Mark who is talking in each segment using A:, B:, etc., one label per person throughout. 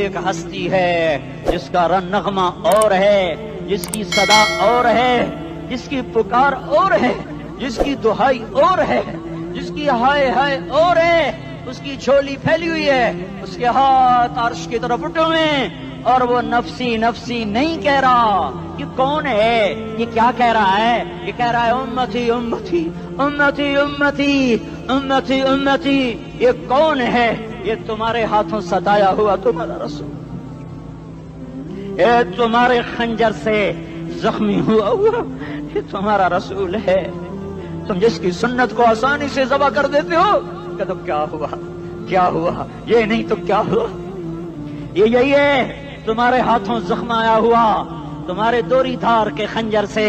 A: ایک ہستی ہے جس کا رن نغمہ اور ہے، جس کی صدا اور ہے، جس کی پکار اور ہے، جس کی دہائی اور ہے، جس کی ہائے ہائے اور ہے، اس کی جھولی پھیلی ہوئی ہے، اس کے ہاتھ عرش کی طرف اٹھے ہوئے ہیں، اور وہ نفسی نفسی نہیں کہہ رہا۔ یہ کون ہے؟ یہ کیا کہہ رہا ہے؟ یہ کہہ رہا ہے امتی امتی امتی امتی امتی امتی۔ یہ کون ہے؟ یہ تمہارے ہاتھوں ستایا ہوا تمہارا رسول، یہ تمہارے خنجر سے زخمی ہوا یہ تمہارا رسول ہے۔ تم جس کی سنت کو آسانی سے ذبح کر دیتے ہو، کہ تو کیا ہوا کیا ہوا، یہ نہیں تو کیا ہوا۔ یہ یہی ہے تمہارے ہاتھوں زخم آیا ہوا، تمہارے دوری دھار کے خنجر سے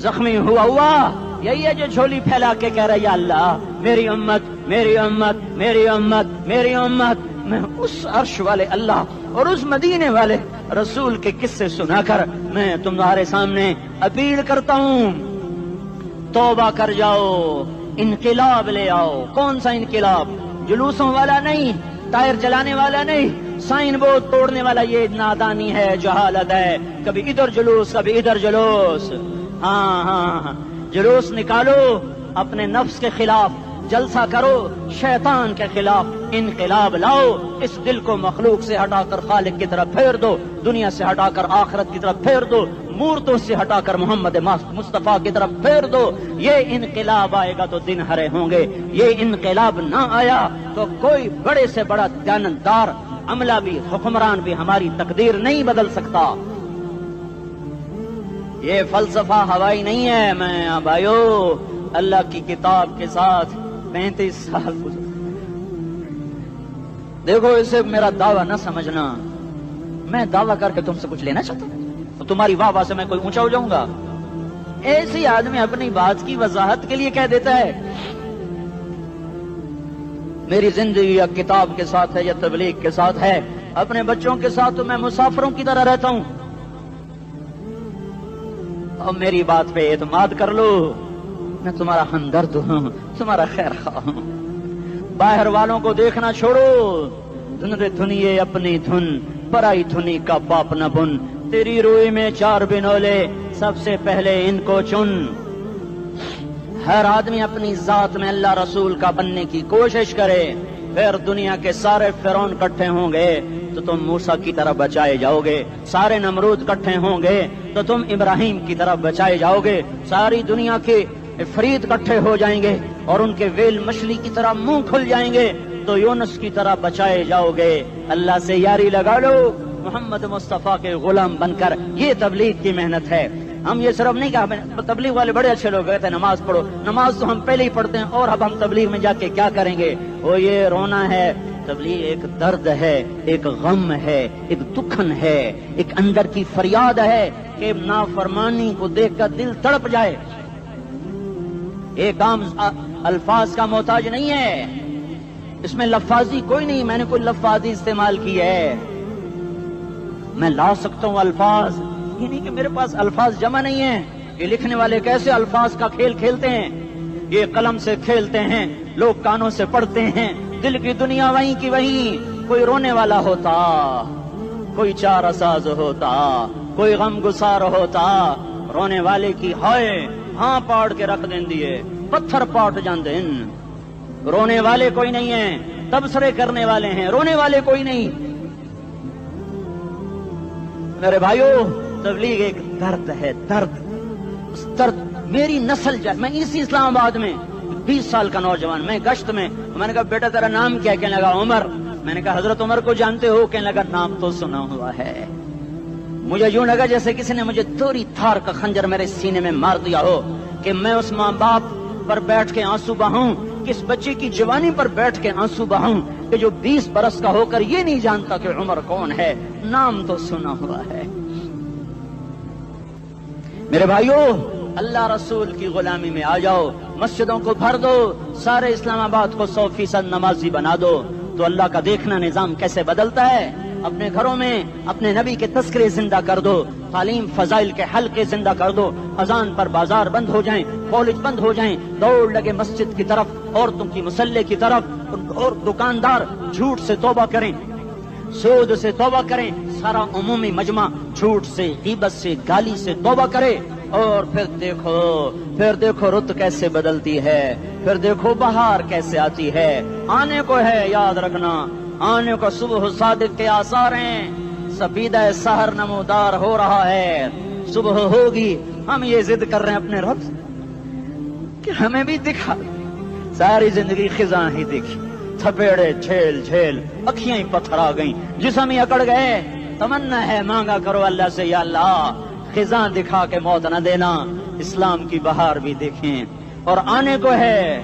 A: زخمی ہوا یہی ہے جو جھولی پھیلا کے کہہ رہا ہے یا اللہ میری امت میری امت میری امت میری امت۔ میں اس عرش والے اللہ اور اس مدینے والے رسول کے قصے سنا کر میں تمہارے سامنے اپیل کرتا ہوں، توبہ کر جاؤ، انقلاب لے آؤ۔ کون سا انقلاب؟ جلوسوں والا نہیں، ٹائر جلانے والا نہیں، سائن بورڈ توڑنے والا، یہ نادانی ہے، جہالت ہے۔ کبھی ادھر جلوس کبھی ادھر جلوس۔ ہاں جلوس نکالو اپنے نفس کے خلاف، جلسہ کرو شیطان کے خلاف، انقلاب لاؤ۔ اس دل کو مخلوق سے ہٹا کر خالق کی طرف پھیر دو، دنیا سے ہٹا کر آخرت کی طرف پھیر دو، مورتوں سے ہٹا کر محمد مصطفیٰ کی طرف پھیر دو۔ یہ انقلاب آئے گا تو دن ہرے ہوں گے۔ یہ انقلاب نہ آیا تو کوئی بڑے سے بڑا دیانتدار عملہ بھی، حکمران بھی ہماری تقدیر نہیں بدل سکتا۔ یہ فلسفہ ہوائی نہیں ہے۔ میں بھائیو اللہ کی کتاب کے ساتھ 35 سال گزرے۔ دیکھو اسے میرا دعویٰ نہ سمجھنا، میں دعویٰ کر کے تم سے کچھ لینا چاہتا ہوں تو تمہاری واہ سے میں کوئی اونچا ہو جاؤں گا؟ ایسے ہی آدمی اپنی بات کی وضاحت کے لیے کہہ دیتا ہے میری زندگی یا کتاب کے ساتھ ہے یا تبلیغ کے ساتھ ہے، اپنے بچوں کے ساتھ تو میں مسافروں کی طرح رہتا ہوں، اور میری بات پہ اعتماد کر لو، میں تمہارا ہمدرد ہوں، تمہارا خیر خواہ ہوں۔ باہر والوں کو دیکھنا چھوڑو، دھن رے دھنیے اپنی دھن، پرائی دھنی کا باپ نہ بن، تیری روئی میں 4 بنولے، سب سے پہلے ان کو چن۔ ہر آدمی اپنی ذات میں اللہ رسول کا بننے کی کوشش کرے، پھر دنیا کے سارے فرعون اکٹھے ہوں گے تو تم موسیٰ کی طرف بچائے جاؤ گے، سارے نمرود اکٹھے ہوں گے تو تم ابراہیم کی طرف بچائے جاؤ گے، ساری دنیا کے فرید اکٹھے ہو جائیں گے اور ان کے ویل مچھلی کی طرح منہ کھل جائیں گے تو یونس کی طرح بچائے جاؤ گے۔ اللہ سے یاری لگا لو، محمد مصطفیٰ کے غلام بن کر۔ یہ تبلیغ کی محنت ہے۔ ہم یہ صرف نہیں کہا تبلیغ والے بڑے اچھے لوگ کہتے ہیں نماز پڑھو، نماز تو ہم پہلے ہی پڑھتے ہیں، اور اب ہم تبلیغ میں جا کے کیا کریں گے؟ وہ یہ رونا ہے۔ تبلیغ ایک درد ہے، ایک غم ہے، ایک دکھن ہے، ایک اندر کی فریاد ہے کہ نافرمانی کو دیکھ کر دل تڑپ جائے۔ ایک عام الفاظ کا محتاج نہیں ہے، اس میں لفاظی کوئی نہیں، میں نے کوئی لفاظی استعمال کی ہے، میں لا سکتا ہوں الفاظ، یہ نہیں کہ میرے پاس الفاظ جمع نہیں ہیں۔ یہ لکھنے والے کیسے الفاظ کا کھیل کھیلتے ہیں، یہ قلم سے کھیلتے ہیں، لوگ کانوں سے پڑھتے ہیں، دل کی دنیا وہیں کی وہیں۔ کوئی رونے والا ہوتا، کوئی چارہ ساز ہوتا، کوئی غم گسار ہوتا، رونے والے کی ہائے ہاں پاڑ کے رکھ دیں دیے، پتھر پاٹ جاندے ان۔ رونے والے کوئی نہیں ہیں، تبصرے کرنے والے ہیں، رونے والے کوئی نہیں۔ میرے بھائیو تبلیغ ایک درد ہے، درد، اس درد میری نسل جائے۔ میں اسی اسلام آباد میں 20 سال کا نوجوان، میں گشت میں نے کہا بیٹا تیرا نام کیا؟ کہنے لگا عمر۔ میں نے کہا حضرت عمر کو جانتے ہو؟ کہنے لگا نام تو سنا ہوا ہے۔ مجھے یوں لگا جیسے کسی نے مجھے دوری تھار کا خنجر میرے سینے میں مار دیا ہو، کہ میں اس ماں باپ پر بیٹھ کے آنسو بہاؤں، کس بچے کی جوانی پر بیٹھ کے آنسو بہاؤں کہ جو 20 برس کا ہو کر یہ نہیں جانتا کہ عمر کون ہے، نام تو سنا ہوا ہے۔ میرے بھائیو اللہ رسول کی غلامی میں آ جاؤ، مسجدوں کو بھر دو، سارے اسلام آباد کو 100% نمازی بنا دو، تو اللہ کا دیکھنا نظام کیسے بدلتا ہے۔ اپنے گھروں میں اپنے نبی کے تذکرے زندہ کر دو، تعلیم فضائل کے حلقے زندہ کر دو، اذان پر بازار بند ہو جائیں، کالج بند ہو جائیں، دوڑ لگے مسجد کی طرف، عورتوں کی مصلے کی طرف، اور دکاندار جھوٹ سے توبہ کریں، سود سے توبہ کریں، سارا عمومی مجمع جھوٹ سے، غیبت سے، گالی سے توبہ کرے، اور پھر دیکھو رت کیسے بدلتی ہے، پھر دیکھو بہار کیسے آتی ہے، آنے کو ہے، یاد رکھنا آنے کو صبح صادق کے آثار ہیں، سفیدہ سحر نمودار ہو رہا ہے، صبح ہوگی، ہم یہ ضد کر رہے ہیں اپنے رب کہ ہمیں بھی دکھا، ساری زندگی خزاں ہی دیکھی، تھپیڑے جھیل جھیل، اکھیاں ہی پتھر آ گئیں، جسم ہی اکڑ گئے، تمنا ہے مانگا کرو اللہ سے، یا اللہ خزاں دکھا کے موت نہ دینا، اسلام کی بہار بھی دیکھیں، اور آنے کو ہے،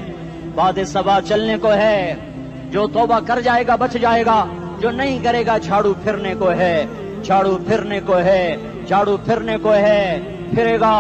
A: باد صبا چلنے کو ہے، جو توبہ کر جائے گا بچ جائے گا، جو نہیں کرے گا جھاڑو پھرنے کو ہے، جھاڑو پھرنے کو ہے، جھاڑو پھرنے کو ہے، پھرے گا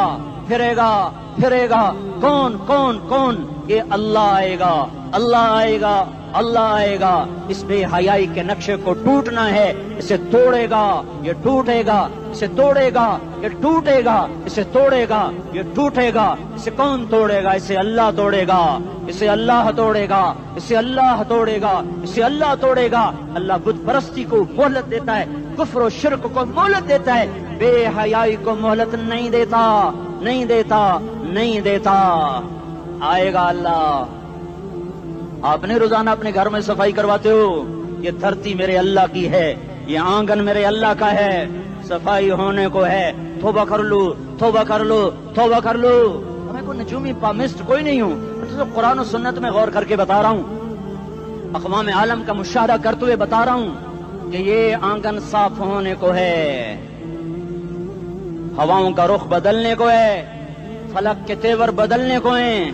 A: پھرے گا پھرے گا، کون کون کون؟ یہ اللہ آئے گا، اللہ آئے گا، اللہ آئے گا، اس بے حیائی کے نقشے کو ٹوٹنا ہے، اسے توڑے گا، یہ ٹوٹے گا، اسے توڑے گا، یہ ٹوٹے گا، اسے توڑے گا، یہ ٹوٹے گا، اسے کون توڑے گا؟ اسے اللہ توڑے گا، اسے اللہ توڑے گا، اسے اللہ توڑے گا، اسے اللہ توڑے گا۔ اللہ بت پرستی کو مہلت دیتا ہے، کفر و شرک کو مہلت دیتا ہے، بے حیائی کو مہلت نہیں دیتا، نہیں دیتا، نہیں دیتا۔ آئے گا اللہ۔ آپ نے روزانہ اپنے گھر میں صفائی کرواتے ہو، یہ دھرتی میرے اللہ کی ہے، یہ آنگن میرے اللہ کا ہے، صفائی ہونے کو ہے، توبہ کر لو، توبہ کر لو، توبہ کر لو۔ میں کوئی نجومی پامسٹ کوئی نہیں ہوں، میں تو قرآن و سنت میں غور کر کے بتا رہا ہوں، اقوام عالم کا مشاہدہ کرتے ہوئے بتا رہا ہوں کہ یہ آنگن صاف ہونے کو ہے، ہواؤں کا رخ بدلنے کو ہے، فلک کے تیور بدلنے کو ہیں۔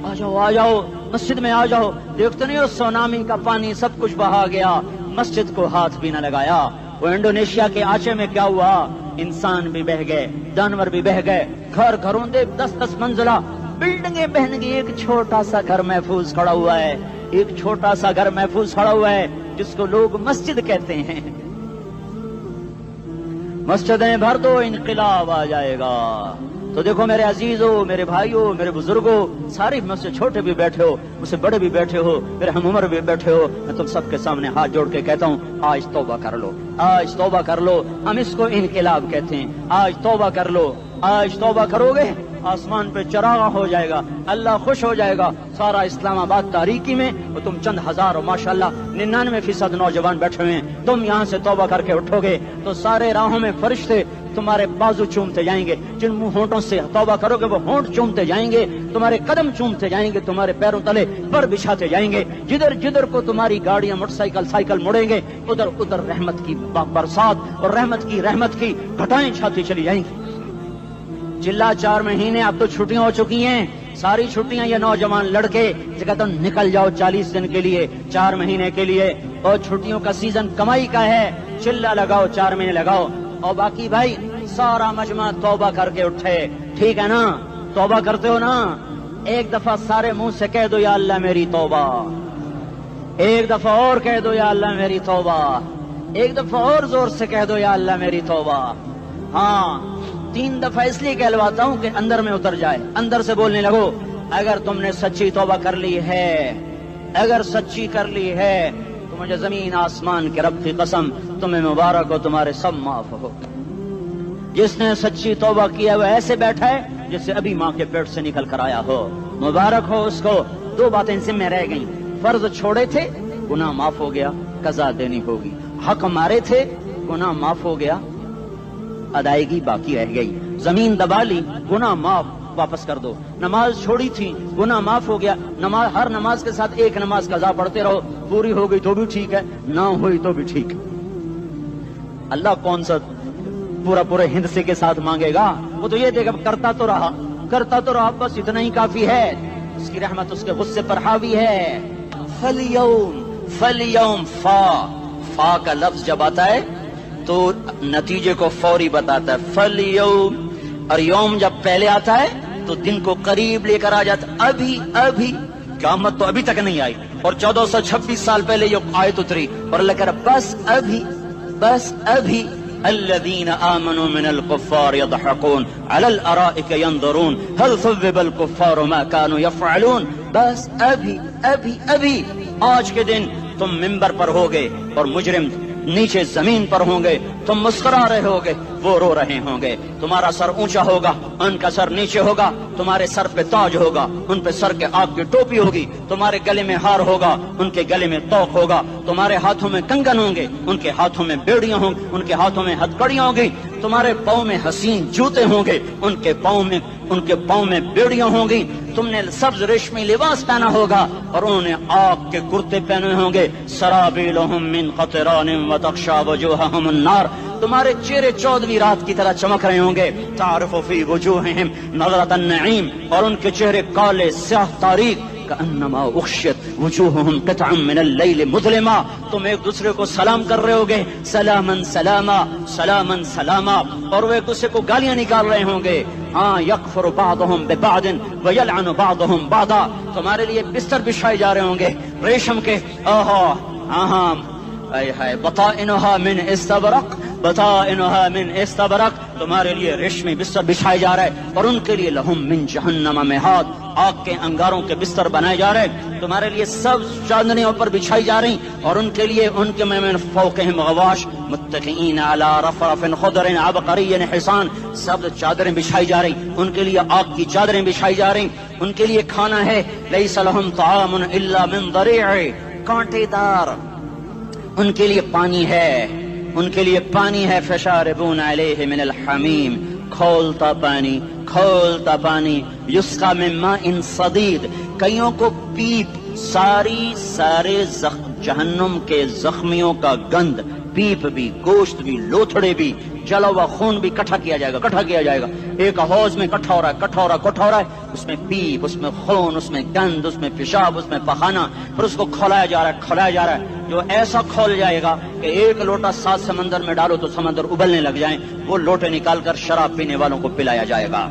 A: آ جاؤ آ جاؤ، مسجد میں آ جاؤ، دیکھتے نہیں ہو سونامی کا پانی سب کچھ بہا گیا، مسجد کو ہاتھ بھی نہ لگایا۔ وہ انڈونیشیا کے آچے میں کیا ہوا؟ انسان بھی بہ گئے، جانور بھی بہ گئے، گھر گھروں دے 10-10 منزلہ بلڈنگیں بہن گئی، ایک چھوٹا سا گھر محفوظ کھڑا ہوا ہے، ایک چھوٹا سا گھر محفوظ کھڑا ہوا ہے جس کو لوگ مسجد کہتے ہیں۔ مسجدیں بھر دو، انقلاب آ جائے گا۔ تو دیکھو میرے عزیزو، میرے بھائیو، میرے بزرگو، سارے مجھ سے چھوٹے بھی بیٹھے ہو، مجھ سے بڑے بھی بیٹھے ہو، میرے ہم عمر بھی بیٹھے ہو، میں تم سب کے سامنے ہاتھ جوڑ کے کہتا ہوں آج توبہ کر لو، آج توبہ کر لو۔ ہم اس کو انقلاب کہتے ہیں، آج توبہ کر لو۔ آج توبہ کرو گے آسمان پہ چراغ ہو جائے گا، اللہ خوش ہو جائے گا، سارا اسلام آباد تاریکی میں وہ تم چند ہزار اور ماشاءاللہ 99% نوجوان بیٹھے ہوئے ہیں، تم یہاں سے توبہ کر کے اٹھو گے تو سارے راہوں میں فرشتے تمہارے بازو چومتے جائیں گے، جن منہ ہونٹوں سے توبہ کرو گے وہ ہونٹ چومتے جائیں گے، تمہارے قدم چومتے جائیں گے، تمہارے پیروں تلے پر بچھاتے جائیں گے، جدھر جدھر کو تمہاری گاڑیاں موٹر سائیکل سائیکل مڑیں گے ادھر ادھر رحمت کی برسات اور رحمت کی گھٹائیں چھاتی چلی جائیں گی۔ چلا 4 مہینے اب تو چھٹیاں ہو چکی ہیں، ساری چھٹیاں یہ نوجوان لڑکے کہتے ہیں نکل جاؤ 40 دن کے لیے، 4 مہینے کے لیے، اور چھٹیوں کا سیزن کمائی کا ہے، چلا لگاؤ 4 مہینے لگاؤ، اور باقی بھائی سارا مجمع توبہ کر کے اٹھے، ٹھیک ہے نا؟ توبہ کرتے ہو نا؟ ایک دفعہ سارے منہ سے کہہ دو یا اللہ میری توبہ، ایک دفعہ اور کہہ دو یا اللہ میری توبہ، ایک دفعہ اور زور سے کہہ دو یا اللہ میری توبہ۔ ہاں 3 دفعہ اس لیے کہلواتا ہوں کہ اندر میں اتر جائے، اندر سے بولنے لگو۔ اگر تم نے سچی توبہ کر لی ہے، اگر سچی کر لی ہے تو مجھے زمین آسمان کے رب کی قسم تمہیں مبارک ہو، تمہارے سب معاف ہو۔ جس نے سچی توبہ کیا وہ ایسے بیٹھا ہے جسے ابھی ماں کے پیٹ سے نکل کر آیا ہو، مبارک ہو اس کو۔ 2 باتیں ذمہ رہ گئیں، فرض چھوڑے تھے گناہ معاف ہو گیا، قضا دینی ہوگی، حق مارے تھے گناہ معاف ہو گیا، ادائیگی باقی رہ گئی، زمین دبا لی گناہ معاف، واپس کر دو، نماز چھوڑی تھی گناہ معاف ہو گیا، نماز ہر نماز کے ساتھ ایک نماز قضا پڑھتے رہو، پوری ہو گئی تو بھی ٹھیک ہے، نہ ہوئی تو بھی ٹھیک ہے۔ اللہ کون سا پورے ہند سے کے ساتھ مانگے گا؟ وہ تو یہ دے گا کرتا تو رہا، بس اتنا ہی کافی ہے، اس کی رحمت اس کے غصے پر حاوی ہے۔ فَالْيَوْمِ فا کا لفظ جب آتا ہے تو نتیجے کو فوری بتاتا ہے، فَالْيَوْمِ، اور یوم جب پہلے آتا ہے تو دن کو قریب لے کر آ جاتا، ابھی قیامت تو ابھی تک نہیں آئی، اور 1426 سال پہلے یہ آیت اتری، اور اللہ کہہ رہا بس ابھی الذين آمنوا من الكفار يضحكون على الارائك ينظرون هل ثوب الكفار ما كانوا يفعلون، بس ابھی آج کے دن تم منبر پر ہوگے اور مجرم نیچے زمین پر ہوں گے، تم مسکرا رہے ہوگے، وہ رو رہے ہوں گے. تمہارا سر اونچا ہوگا، ان کا سر نیچے ہوگا. تمہارے سر پہ تاج ہوگا، ان پہ سر کے آگ کی ٹوپی ہوگی. تمہارے گلے میں ہار ہوگا، ان کے گلے میں توق ہوگا. تمہارے ہاتھوں میں کنگن ہوں گے، ان کے ہاتھوں میں بیڑیاں ہوں گی، ان کے ہاتھوں میں ہتھکڑیاں ہوں گی. تمہارے پاؤں میں حسین جوتے ہوں گے، ان کے پاؤں میں بیڑیاں ہوں گی. تم نے سبز ریشمی لباس پہنا ہوگا اور انہوں نے آگ کے کرتے پہنے ہوں گے. سرابیلہم من قطران وتغشی وجوہہم النار. تمہارے چہرے 14ویں رات کی طرح چمک رہے ہوں گے. تعرف فی وجوہہم نظرۃ النعیم. اور ان کے چہرے کالے سیاہ تاریک. کأنما اغشیت وجوہہم قطعا من اللیل مظلما. تم ایک دوسرے کو سلام کر رہے ہوگے، سلامن سلاما سلامن سلاما. اور وہ ایک دوسرے کو گالیاں نکال رہے ہوں گے. ہاں یکفر بعضهم ببعض ویلعن بعضهم بعضا. تمہارے لیے بستر بچھائے جا رہے ہوں گے ریشم کے. بطائنها من استبرق بطائنها من استبرق. تمہارے لیے ریشمی بستر بچھائے جا رہے ہیں اور ان کے لیے لہم من جہنم مہاد. آگ کے انگاروں کے بستر بنائے جا رہے ہیں. تمہارے لیے سب چادریں پر بچھائی جا رہی اور ان کے لیے ان کے من فوقہم غواش متکئین علی رفرف خضر عبقری حسان. سب چادریں بچھائی جا رہی، ان کے لیے آگ کی چادریں بچھائی جا رہی. ان کے لیے کھانا ہے لیس لہم طعام الا من ضریع، کانٹے دار. ان کے لیے پانی ہے، ان کے لیے پانی ہے. فشاربون علیہ من الحمیم، کھولتا پانی کھولتا پانی. یسقا من ماء صدید. کئیوں کو پیپ، سارے جہنم کے زخمیوں کا گند، پیپ بھی، گوشت بھی، لوتھڑے بھی، جلا ہوا خون بھی کٹھا کیا جائے گا. ایک حوض میں کٹھا ہو رہا ہے. اس میں پیپ، اس میں خون، اس میں گند، اس میں پیشاب، اس میں پخانہ. پھر اس کو کھولایا جا رہا ہے جو ایسا کھول جائے گا کہ ایک لوٹا 7 سمندر میں ڈالو تو سمندر ابلنے لگ جائیں. وہ لوٹے نکال کر شراب پینے والوں کو پلایا جائے گا.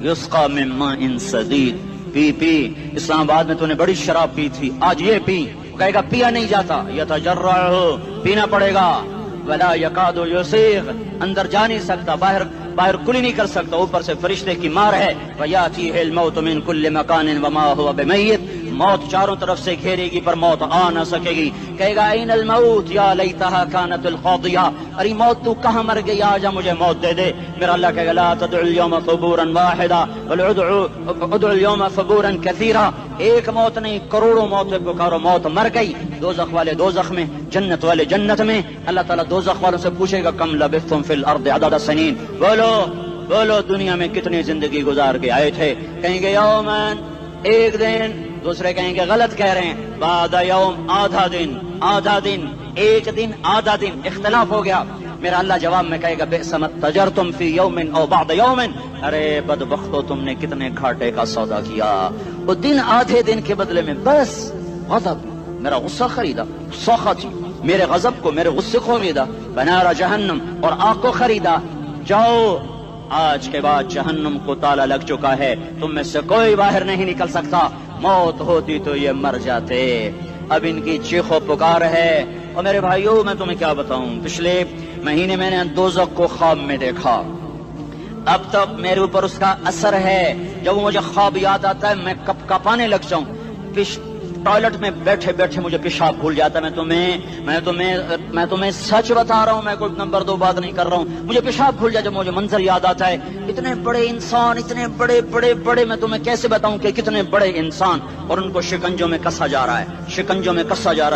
A: یسقا من ماء صدید. پی اسلام آباد میں تو نے بڑی شراب پی تھی، آج یہ پی. کہے گا پیا نہیں جاتا. یتجرعہ، پینا پڑے گا. ولا یکاد یسیغ، اندر جا نہیں سکتا، باہر کلی نہیں کر سکتا. اوپر سے فرشتے کی مار ہے. ویاتیہ الموت من کل مکان وما هو بمیت. موت چاروں طرف سے گھیرے گی پر موت آ نہ سکے گی. کہے گا این الموت یا لیتہا کانت القاضیہ. ارے موت تو کہاں مر گئی، آجا مجھے موت دے دے. میرا اللہ کہے گا لا تدعو اليوم ثبورا واحدا بل ادعو اليوم ثبورا کثیرا. ایک موت نہیں، کروڑوں موتیں پکارو. موت مر گئی. دوزخ والے دوزخ میں، جنت والے جنت میں. اللہ تعالیٰ دوزخ والوں سے پوچھے گا کم لبثتم فی الارض عدد سنین. بولو دنیا میں کتنی زندگی گزار کے آئے تھے. کہیں گے یومن، ایک دن. دوسرے کہیں گے غلط کہہ رہے ہیں، بعد یوم، آدھا دن، ایک دن، آدھا دن. اختلاف ہو گیا. میرا اللہ جواب میں کہے گا بئس ما تجرتم فی یوم او بعد یوم. ارے بدبختو، تم نے کتنے گھاٹے کا سودا کیا. وہ دن، آدھے دن کے بدلے میں بس غضب، میرا غصہ خریدا. سخط میرے غضب کو، میرے غصے کو خریدا. بنار جہنم، اور آگ کو خریدا. جاؤ، آج کے بعد جہنم کو تالا لگ چکا ہے، تم میں سے کوئی باہر نہیں نکل سکتا. موت ہوتی تو یہ مر جاتے. اب ان کی چیخو پکار ہے. اور میرے بھائیوں، میں تمہیں کیا بتاؤں، پچھلے مہینے میں نے دوزخ کو خواب میں دیکھا. اب تک میرے اوپر اس کا اثر ہے. جب مجھے خواب یاد آتا ہے میں کپ کپانے لگ جاؤں. ٹوائلٹ میں بیٹھے بیٹھے مجھے پیشاب بھول جاتا ہے. میں تمہیں سچ بتا رہا ہوں، میں کوئی نمبر 2 بات نہیں کر رہا ہوں. مجھے پیشاب بھول جاتا ہے جب مجھے منظر یاد آتا ہے. اتنے بڑے انسان، اتنے بڑے میں تمہیں کیسے بتاؤں کہ کتنے بڑے انسان، اور ان کو شکنجوں میں کسا جا رہا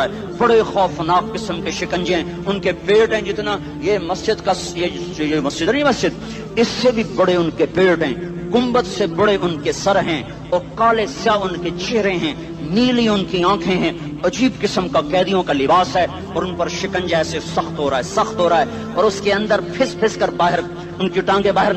A: ہے. بڑے خوفناک قسم کے شکنجے ہیں. ان کے پیٹ ہیں جتنا یہ مسجد کا، یہ مسجد نہیں، مسجد اس سے بھی بڑے ان کے پیٹ ہیں. گنبد سے بڑے ان کے سر ہیں اور کالے سیاہ ان کے چہرے ہیں. نیلی ان کی آنکھیں ہیں. عجیب قسم کا قیدیوں کا لباس ہے اور ان پر شکنجہ ایسے سخت ہو رہا ہے اور اس کے اندر پھس کر باہر ان کی ٹانگیں باہر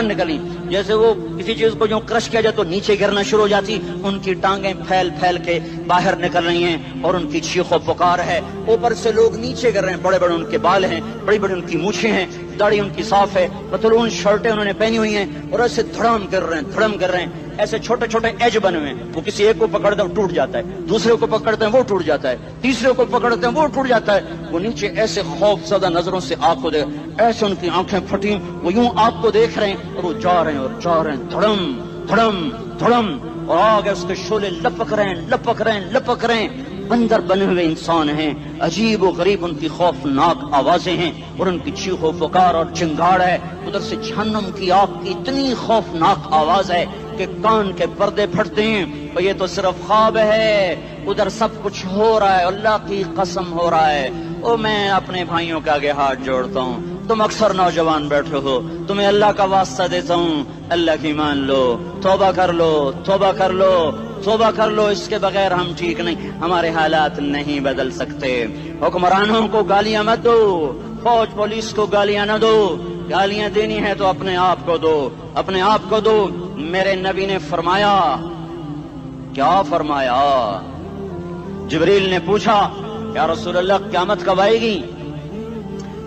A: نکلی جیسے وہ کسی چیز کو جو کرش کیا جائے تو نیچے گرنا شروع ہو جاتی. ان کی ٹانگیں پھیل کے باہر نکل رہی ہیں اور ان کی چیخ و پکار ہے. اوپر سے لوگ نیچے گر رہے ہیں. بڑے ان کے بال ہیں، بڑی ان کی مونچھیں ہیں، داڑھی ان کی صاف ہے، پتلون شرٹیں انہوں نے پہنی ہوئی ہیں اور ایسے دھڑم کر رہے ہیں. ایسے چھوٹے ایج بنے ہوئے ہیں. وہ کسی ایک کو پکڑتے ہیں ٹوٹ جاتا ہے، دوسرے کو پکڑتے ہیں وہ ٹوٹ جاتا ہے، تیسرے کو پکڑتے ہیں وہ ٹوٹ جاتا ہے. وہ نیچے ایسے خوف زدہ نظروں سے آگ کو دیکھ، ایسے ان کی آنکھیں پھٹی، وہ یوں آگ کو دیکھ رہے ہیں اور وہ جا رہے ہیں دھڑم اور آگ اس کے شعلے لپک رہے ہیں. بندر بنے ہوئے انسان ہیں، عجیب و غریب ان کی خوفناک آوازیں ہیں اور ان کی چیخ و پکار اور چنگاڑ ہے، ادھر سے جہنم کی آگ کی اتنی خوفناک آواز ہے کہ کان کے پردے پھٹتے ہیں، اور یہ تو صرف خواب ہے، ادھر سب کچھ ہو رہا ہے، اللہ کی قسم ہو رہا ہے۔ او میں اپنے بھائیوں کے آگے ہاتھ جوڑتا ہوں، تم اکثر نوجوان بیٹھے ہو، تمہیں اللہ کا واسطہ دیتا ہوں، اللہ کی مان لو، توبہ کر لو، توبہ کر لو، توبہ کر لو، اس کے بغیر ہم ٹھیک نہیں، ہمارے حالات نہیں بدل سکتے۔ حکمرانوں کو گالیاں مت دو، فوج پولیس کو گالیاں نہ دو، گالیاں دینی ہے تو اپنے آپ کو دو، اپنے آپ کو دو۔ میرے نبی نے فرمایا، کیا فرمایا؟ جبریل نے پوچھا یا رسول اللہ قیامت کب آئے گی؟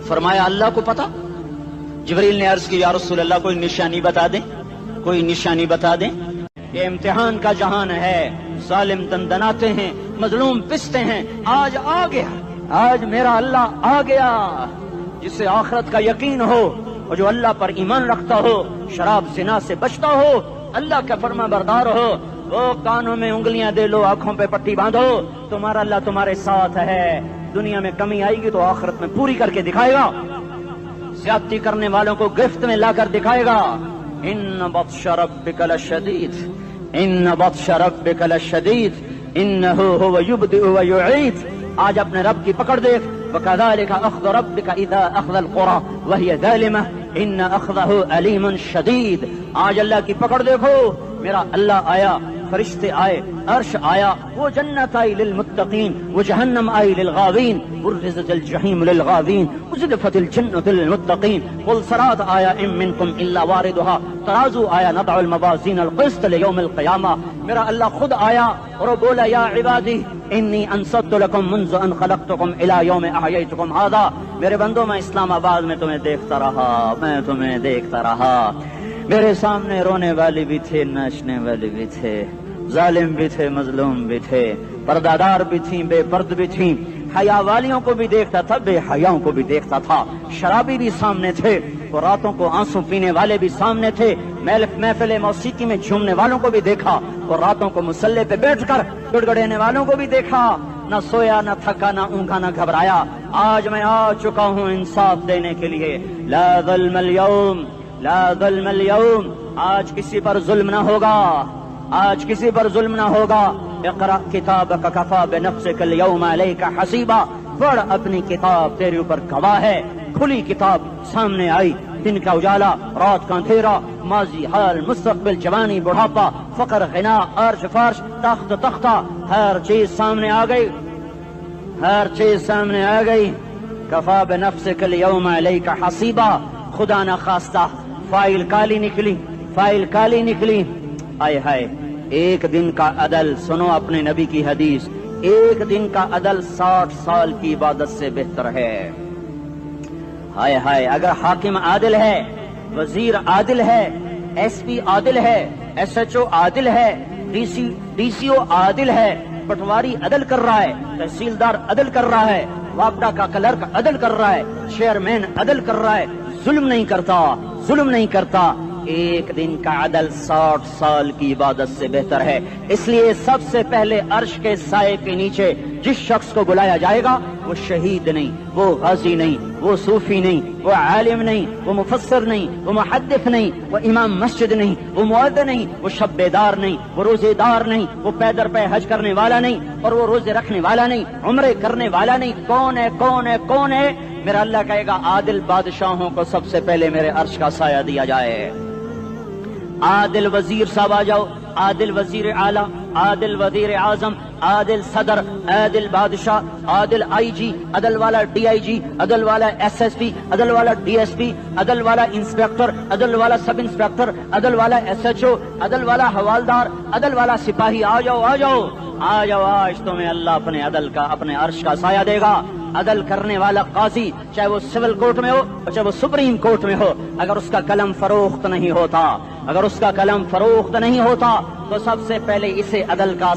A: فرمایا اللہ کو پتا۔ جبریل نے عرض کی یا رسول اللہ کوئی نشانی بتا دیں، کوئی نشانی بتا دیں۔ یہ امتحان کا جہان ہے، ظالم دندناتے ہیں، مظلوم پستے ہیں، آج آ گیا، آج میرا اللہ آ گیا۔ جسے آخرت کا یقین ہو اور جو اللہ پر ایمان رکھتا ہو، شراب زنا سے بچتا ہو، اللہ کا فرما بردار ہو، وہ کانوں میں انگلیاں دے لو، آنکھوں پہ پٹی باندھو، تمہارا اللہ تمہارے ساتھ ہے۔ دنیا میں کمی آئے گی تو آخرت میں پوری کر کے دکھائے گا، زیادتی کرنے والوں کو گرفت میں لا کر دکھائے گا۔ ان بطش ربک لشدید، ان بطش ربک لشدید انہ هو یبدئ ویعید۔ آج اپنے رب کی پکڑ دیکھ، وکذالک اخذ ربک اذا اخذ القری وہی ظالمہ ان اخذہ علیم شدید۔ آج اللہ کی پکڑ دیکھو، میرا اللہ آیا، فرشتے آئے، عرش آیا، وہ جنت آئی للمتقین، وہ جہنم آئی للغاوین، برزت الجحیم للغاوین، وزلفت الجنت للمتقین، والصراط آیا ان منکم الا واردها، ترازو آیا نضع الموازین القسط لیوم القیامہ۔ میرا اللہ خود آیا اور وہ بولا یا عبادی انی انصت لکم منذ ان خلقتکم الی یوم احییتکم ھذا۔ میرے بندو میں اسلام آباد میں تمہیں دیکھتا رہا، میں تمہیں دیکھتا رہا، میرے سامنے رونے والے بھی تھے، ناچنے والے بھی تھے، ظالم بھی تھے، مظلوم بھی تھے، پردادار بھی تھیں، بے پرد بھی تھیں، حیا والیوں کو بھی دیکھتا تھا، بے حیاؤں کو بھی دیکھتا تھا، شرابی بھی سامنے تھے، اور راتوں کو آنسو پینے والے بھی سامنے تھے، محفل موسیقی میں جھومنے والوں کو بھی دیکھا، اور راتوں کو مسلح پہ بیٹھ کر گڑگڑانے والوں کو بھی دیکھا، نہ سویا نہ تھکا نہ اونگا نہ گھبرایا۔ آج میں آ چکا ہوں انصاف دینے کے لیے، لا ظلم اليوم، لا ظلم اليوم، آج کسی پر ظلم نہ ہوگا، آج کسی پر ظلم نہ ہوگا۔ اقرأ کتابک کفا بنفسک اليوم علیک حسیبا، پڑھ اپنی کتاب، تیرے اوپر گواہ ہے۔ کھلی کتاب سامنے آئی، دن کا اجالا، رات کا اندھیرا، ماضی حال مستقبل، جوانی بڑھاپا، فقر غنا، عرش فرش، تخت تختہ، ہر چیز سامنے آ گئی، ہر چیز سامنے آ گئی۔ کفا بنفسک اليوم علیک حسیبا، خدا نہ خواستہ فائل کالی نکلی، فائل کالی نکلی۔ آئے ہائے، ایک دن کا عدل، سنو اپنے نبی کی حدیث، ایک دن کا عدل 60 سال کی عبادت سے بہتر ہے۔ ہائے ہائے، اگر حاکم عادل ہے، وزیر عادل ہے، ایس پی عادل ہے، ایس ایچ او عادل ہے، ڈی سی او عادل ہے، پٹواری عدل کر رہا ہے، تحصیلدار عدل کر رہا ہے، واپڈا کا کلرک عدل کر رہا ہے، چیئرمین عدل کر رہا ہے، ظلم نہیں کرتا، ظلم نہیں کرتا، ایک دن کا عدل 60 سال کی عبادت سے بہتر ہے۔ اس لیے سب سے پہلے عرش کے سائے کے نیچے جس شخص کو بلایا جائے گا وہ شہید نہیں، وہ غازی نہیں، وہ صوفی نہیں، وہ عالم نہیں، وہ مفسر نہیں، وہ محدث نہیں، وہ امام مسجد نہیں، وہ مؤذن نہیں، وہ شب بیدار نہیں، وہ روزے دار نہیں، وہ پیدر پہ حج کرنے والا نہیں، اور وہ روزے رکھنے والا نہیں، عمرے کرنے والا نہیں۔ کون ہے، کون ہے، کون ہے؟ میرا اللہ کہے گا عادل بادشاہوں کو سب سے پہلے میرے عرش کا سایہ دیا جائے۔ عادل وزیر صاحب آ جاؤ، عادل وزیر اعلیٰ، عادل وزیر اعظم، عادل صدر، عادل بادشاہ، عادل آئی جی، عدل والا ڈی آئی جی، عدل والا ایس ایس پی، عدل والا ڈی ایس پی، عدل والا انسپیکٹر، عدل والا سب انسپیکٹر، عدل والا ایس ایچ او، عدل والا حوالدار، عدل والا سپاہی، آ جاؤ آ جاؤ آ جاؤ، آج تمہیں اللہ اپنے عدل کا، اپنے عرش کا سایہ دے گا۔ عدل کرنے والا قاضی، چاہے وہ سول کورٹ میں ہو چاہے وہ سپریم کورٹ میں ہو، اگر اس کا قلم فروخت نہیں ہوتا، اگر اس کا قلم فروخت نہیں ہوتا تو سب سے پہلے اسے عدل کا،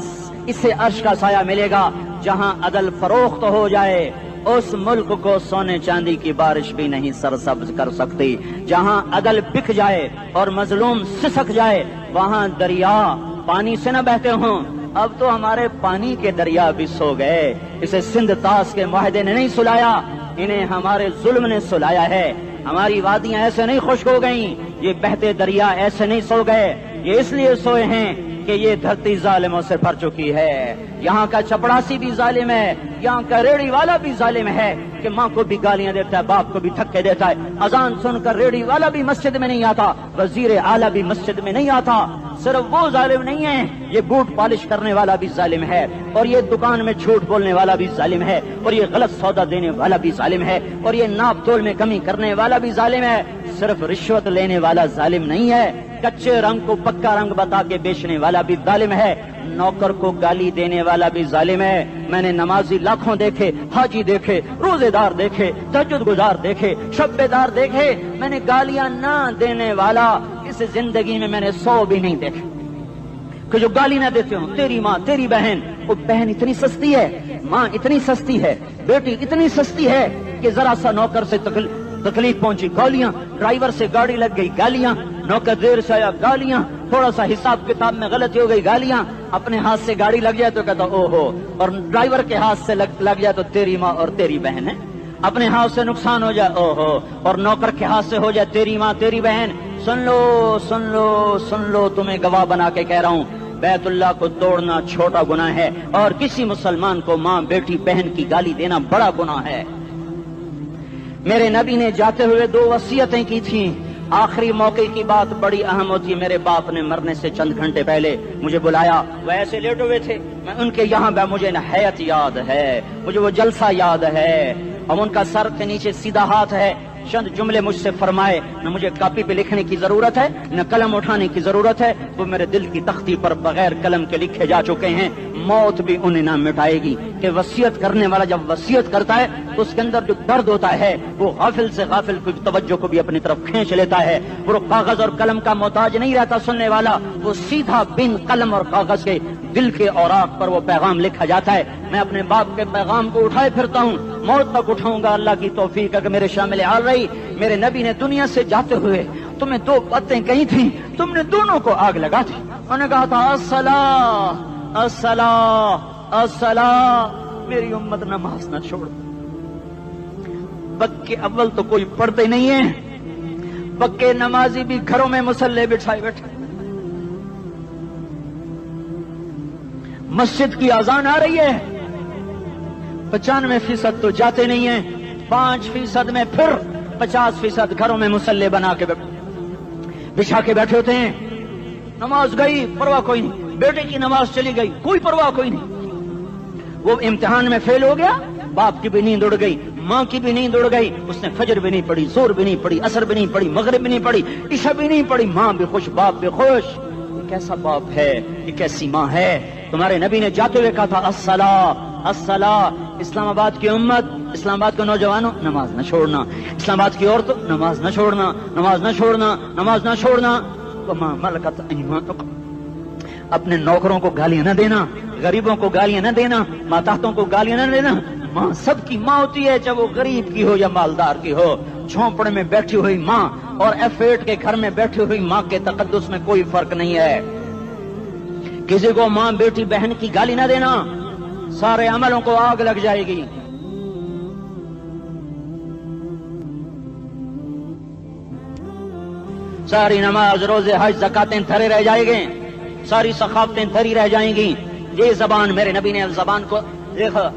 A: اسے عرش کا سایہ ملے گا۔ جہاں عدل فروخت ہو جائے اس ملک کو سونے چاندی کی بارش بھی نہیں سرسبز کر سکتی۔ جہاں عدل بک جائے اور مظلوم سسک جائے، وہاں دریا پانی سے نہ بہتے ہوں، اب تو ہمارے پانی کے دریا بھی سو گئے. اسے سندھ طاس کے معاہدے نے نہیں سلایا, انہیں ہمارے ظلم نے سلایا ہے. ہماری وادیاں ایسے نہیں خشک ہو گئیں, یہ بہتے دریا ایسے نہیں سو گئے. یہ اس لیے سوئے ہیں کہ یہ دھرتی ظالموں سے بھر چکی ہے. یہاں کا چپڑاسی بھی ظالم ہے, یہاں کا ریڑھی والا بھی ظالم ہے کہ ماں کو بھی گالیاں دیتا ہے, باپ کو بھی دھکے دیتا ہے. اذان سن کر ریڑھی والا بھی مسجد میں نہیں آتا, وزیر اعلیٰ بھی مسجد میں نہیں آتا. صرف وہ ظالم نہیں ہے, یہ بوٹ پالش کرنے والا بھی ظالم ہے, اور یہ دکان میں جھوٹ بولنے والا بھی ظالم ہے, اور یہ غلط سودا دینے والا بھی ظالم ہے, اور یہ ناپ تول میں کمی کرنے والا بھی ظالم ہے. صرف رشوت لینے والا ظالم نہیں ہے, کچے رنگ کو پکا رنگ بتا کے بیچنے والا بھی ظالم ہے, نوکر کو گالی دینے والا بھی ظالم ہے. میں نے نمازی لاکھوں دیکھے, حاجی دیکھے, روزے دار دیکھے, تہجد گزار دیکھے, شب بیدار دیکھے, میں نے گالیاں نہ دینے والا اس زندگی میں نے 100 بھی نہیں دیکھے کہ جو گالی نہ دیتے ہوں. تیری ماں, تیری بہن, وہ بہن اتنی سستی ہے, ماں اتنی سستی ہے, بیٹی اتنی سستی ہے کہ ذرا سا نوکر سے تکلیف پہنچی گالیاں, ڈرائیور سے گاڑی لگ گئی گالیاں, نوکر دیر سے آیا گالیاں, تھوڑا سا حساب کتاب میں غلطی ہو گئی گالیاں, اپنے ہاتھ سے گاڑی لگ جائے تو کہتا او ہو, اور ڈرائیور کے ہاتھ سے لگ جائے تو تیری ماں اور تیری بہن ہے. اپنے ہاتھ سے نقصان ہو جائے او ہو, اور نوکر کے ہاتھ سے ہو جائے تیری ماں تیری بہن. سن لو سن لو سن لو, تمہیں گواہ بنا کے کہہ رہا ہوں, بیت اللہ کو توڑنا چھوٹا گناہ ہے, اور کسی مسلمان کو ماں بیٹی بہن کی گالی دینا بڑا گناہ ہے. میرے نبی نے جاتے ہوئے 2 وصیتیں کی تھیں. آخری موقع کی بات بڑی اہم ہوتی ہے. میرے باپ نے مرنے سے چند گھنٹے پہلے مجھے بلایا, وہ ایسے لیٹے ہوئے تھے, میں ان کے یہاں مجھے حیات یاد ہے, مجھے وہ جلسہ یاد ہے, اور ان کا سر کے نیچے سیدھا ہاتھ ہے. چند جملے مجھ سے فرمائے, نہ مجھے کاپی پہ لکھنے کی ضرورت ہے نہ قلم اٹھانے کی ضرورت ہے, وہ میرے دل کی تختی پر بغیر قلم کے لکھے جا چکے ہیں. موت بھی انہیں نہ مٹائے گی کہ وصیت کرنے والا جب وصیت کرتا ہے تو اس کے اندر جو درد ہوتا ہے وہ غافل سے غافل کی توجہ کو بھی اپنی طرف کھینچ لیتا ہے. وہ کاغذ اور قلم کا محتاج نہیں رہتا سننے والا, وہ سیدھا بن قلم اور کاغذ کے دل کے اوراق پر وہ پیغام لکھا جاتا ہے. میں اپنے باپ کے پیغام کو اٹھائے پھرتا ہوں, موت تک اٹھاؤں گا, اللہ کی توفیق ہے کہ میرے شامل حال رہی. میرے نبی نے دنیا سے جاتے ہوئے تمہیں 2 باتیں کہی تھیں, تم نے دونوں کو آگ لگا دی. انہوں نے کہا تھا الصلاۃ الصلاۃ الصلاۃ, میری امت نماز نہ چھوڑ. پکے اول تو کوئی پڑھتے نہیں ہے, پکے نمازی بھی گھروں میں مصلے بٹھائے بیٹھے. مسجد کی اذان آ رہی ہے, 95% تو جاتے نہیں ہیں, 5% میں پھر 50% گھروں میں مصلے بنا کے بچھا کے بیٹھے ہوتے ہیں. نماز گئی پرواہ کوئی نہیں, بیٹے کی نماز چلی گئی کوئی پرواہ کوئی نہیں. وہ امتحان میں فیل ہو گیا, باپ کی بھی نیند اڑ گئی, ماں کی بھی نیند اڑ گئی, اس نے فجر بھی نہیں پڑھی, زور بھی نہیں پڑھی, عصر بھی نہیں پڑھی, مغرب بھی نہیں پڑھی, عشاء بھی نہیں پڑھی, ماں بھی خوش باپ بھی خوش. یہ کیسا باپ ہے, یہ کیسی ماں ہے. تمہارے نبی نے جاتے ہوئے کہا تھا الصلاۃ الصلاۃ. اسلام آباد کی امت, اسلام آباد کے نوجوانوں, نماز نہ چھوڑنا. اسلام آباد کی عورتوں, نماز نہ چھوڑنا, نماز نہ چھوڑنا, نماز نہ چھوڑنا. وما ملکت ایمانکم, اپنے نوکروں کو گالیاں نہ دینا, غریبوں کو گالیاں نہ دینا, ماتحتوں کو گالیاں نہ دینا. ماں سب کی ماں ہوتی ہے, چاہے وہ غریب کی ہو یا مالدار کی ہو. جھونپڑے میں بیٹھی ہوئی ماں اور F8 کے گھر میں بیٹھی ہوئی ماں کے تقدس میں کوئی فرق نہیں ہے. کسی کو ماں بیٹی بہن کی گالی نہ دینا, سارے عملوں کو آگ لگ جائے گی. ساری نماز روزے حج زکاتیں دھرے رہ جائیں گے, ساری ثقافتیں دھری رہ جائیں گی. یہ زبان, میرے نبی نے زبان کو دیکھا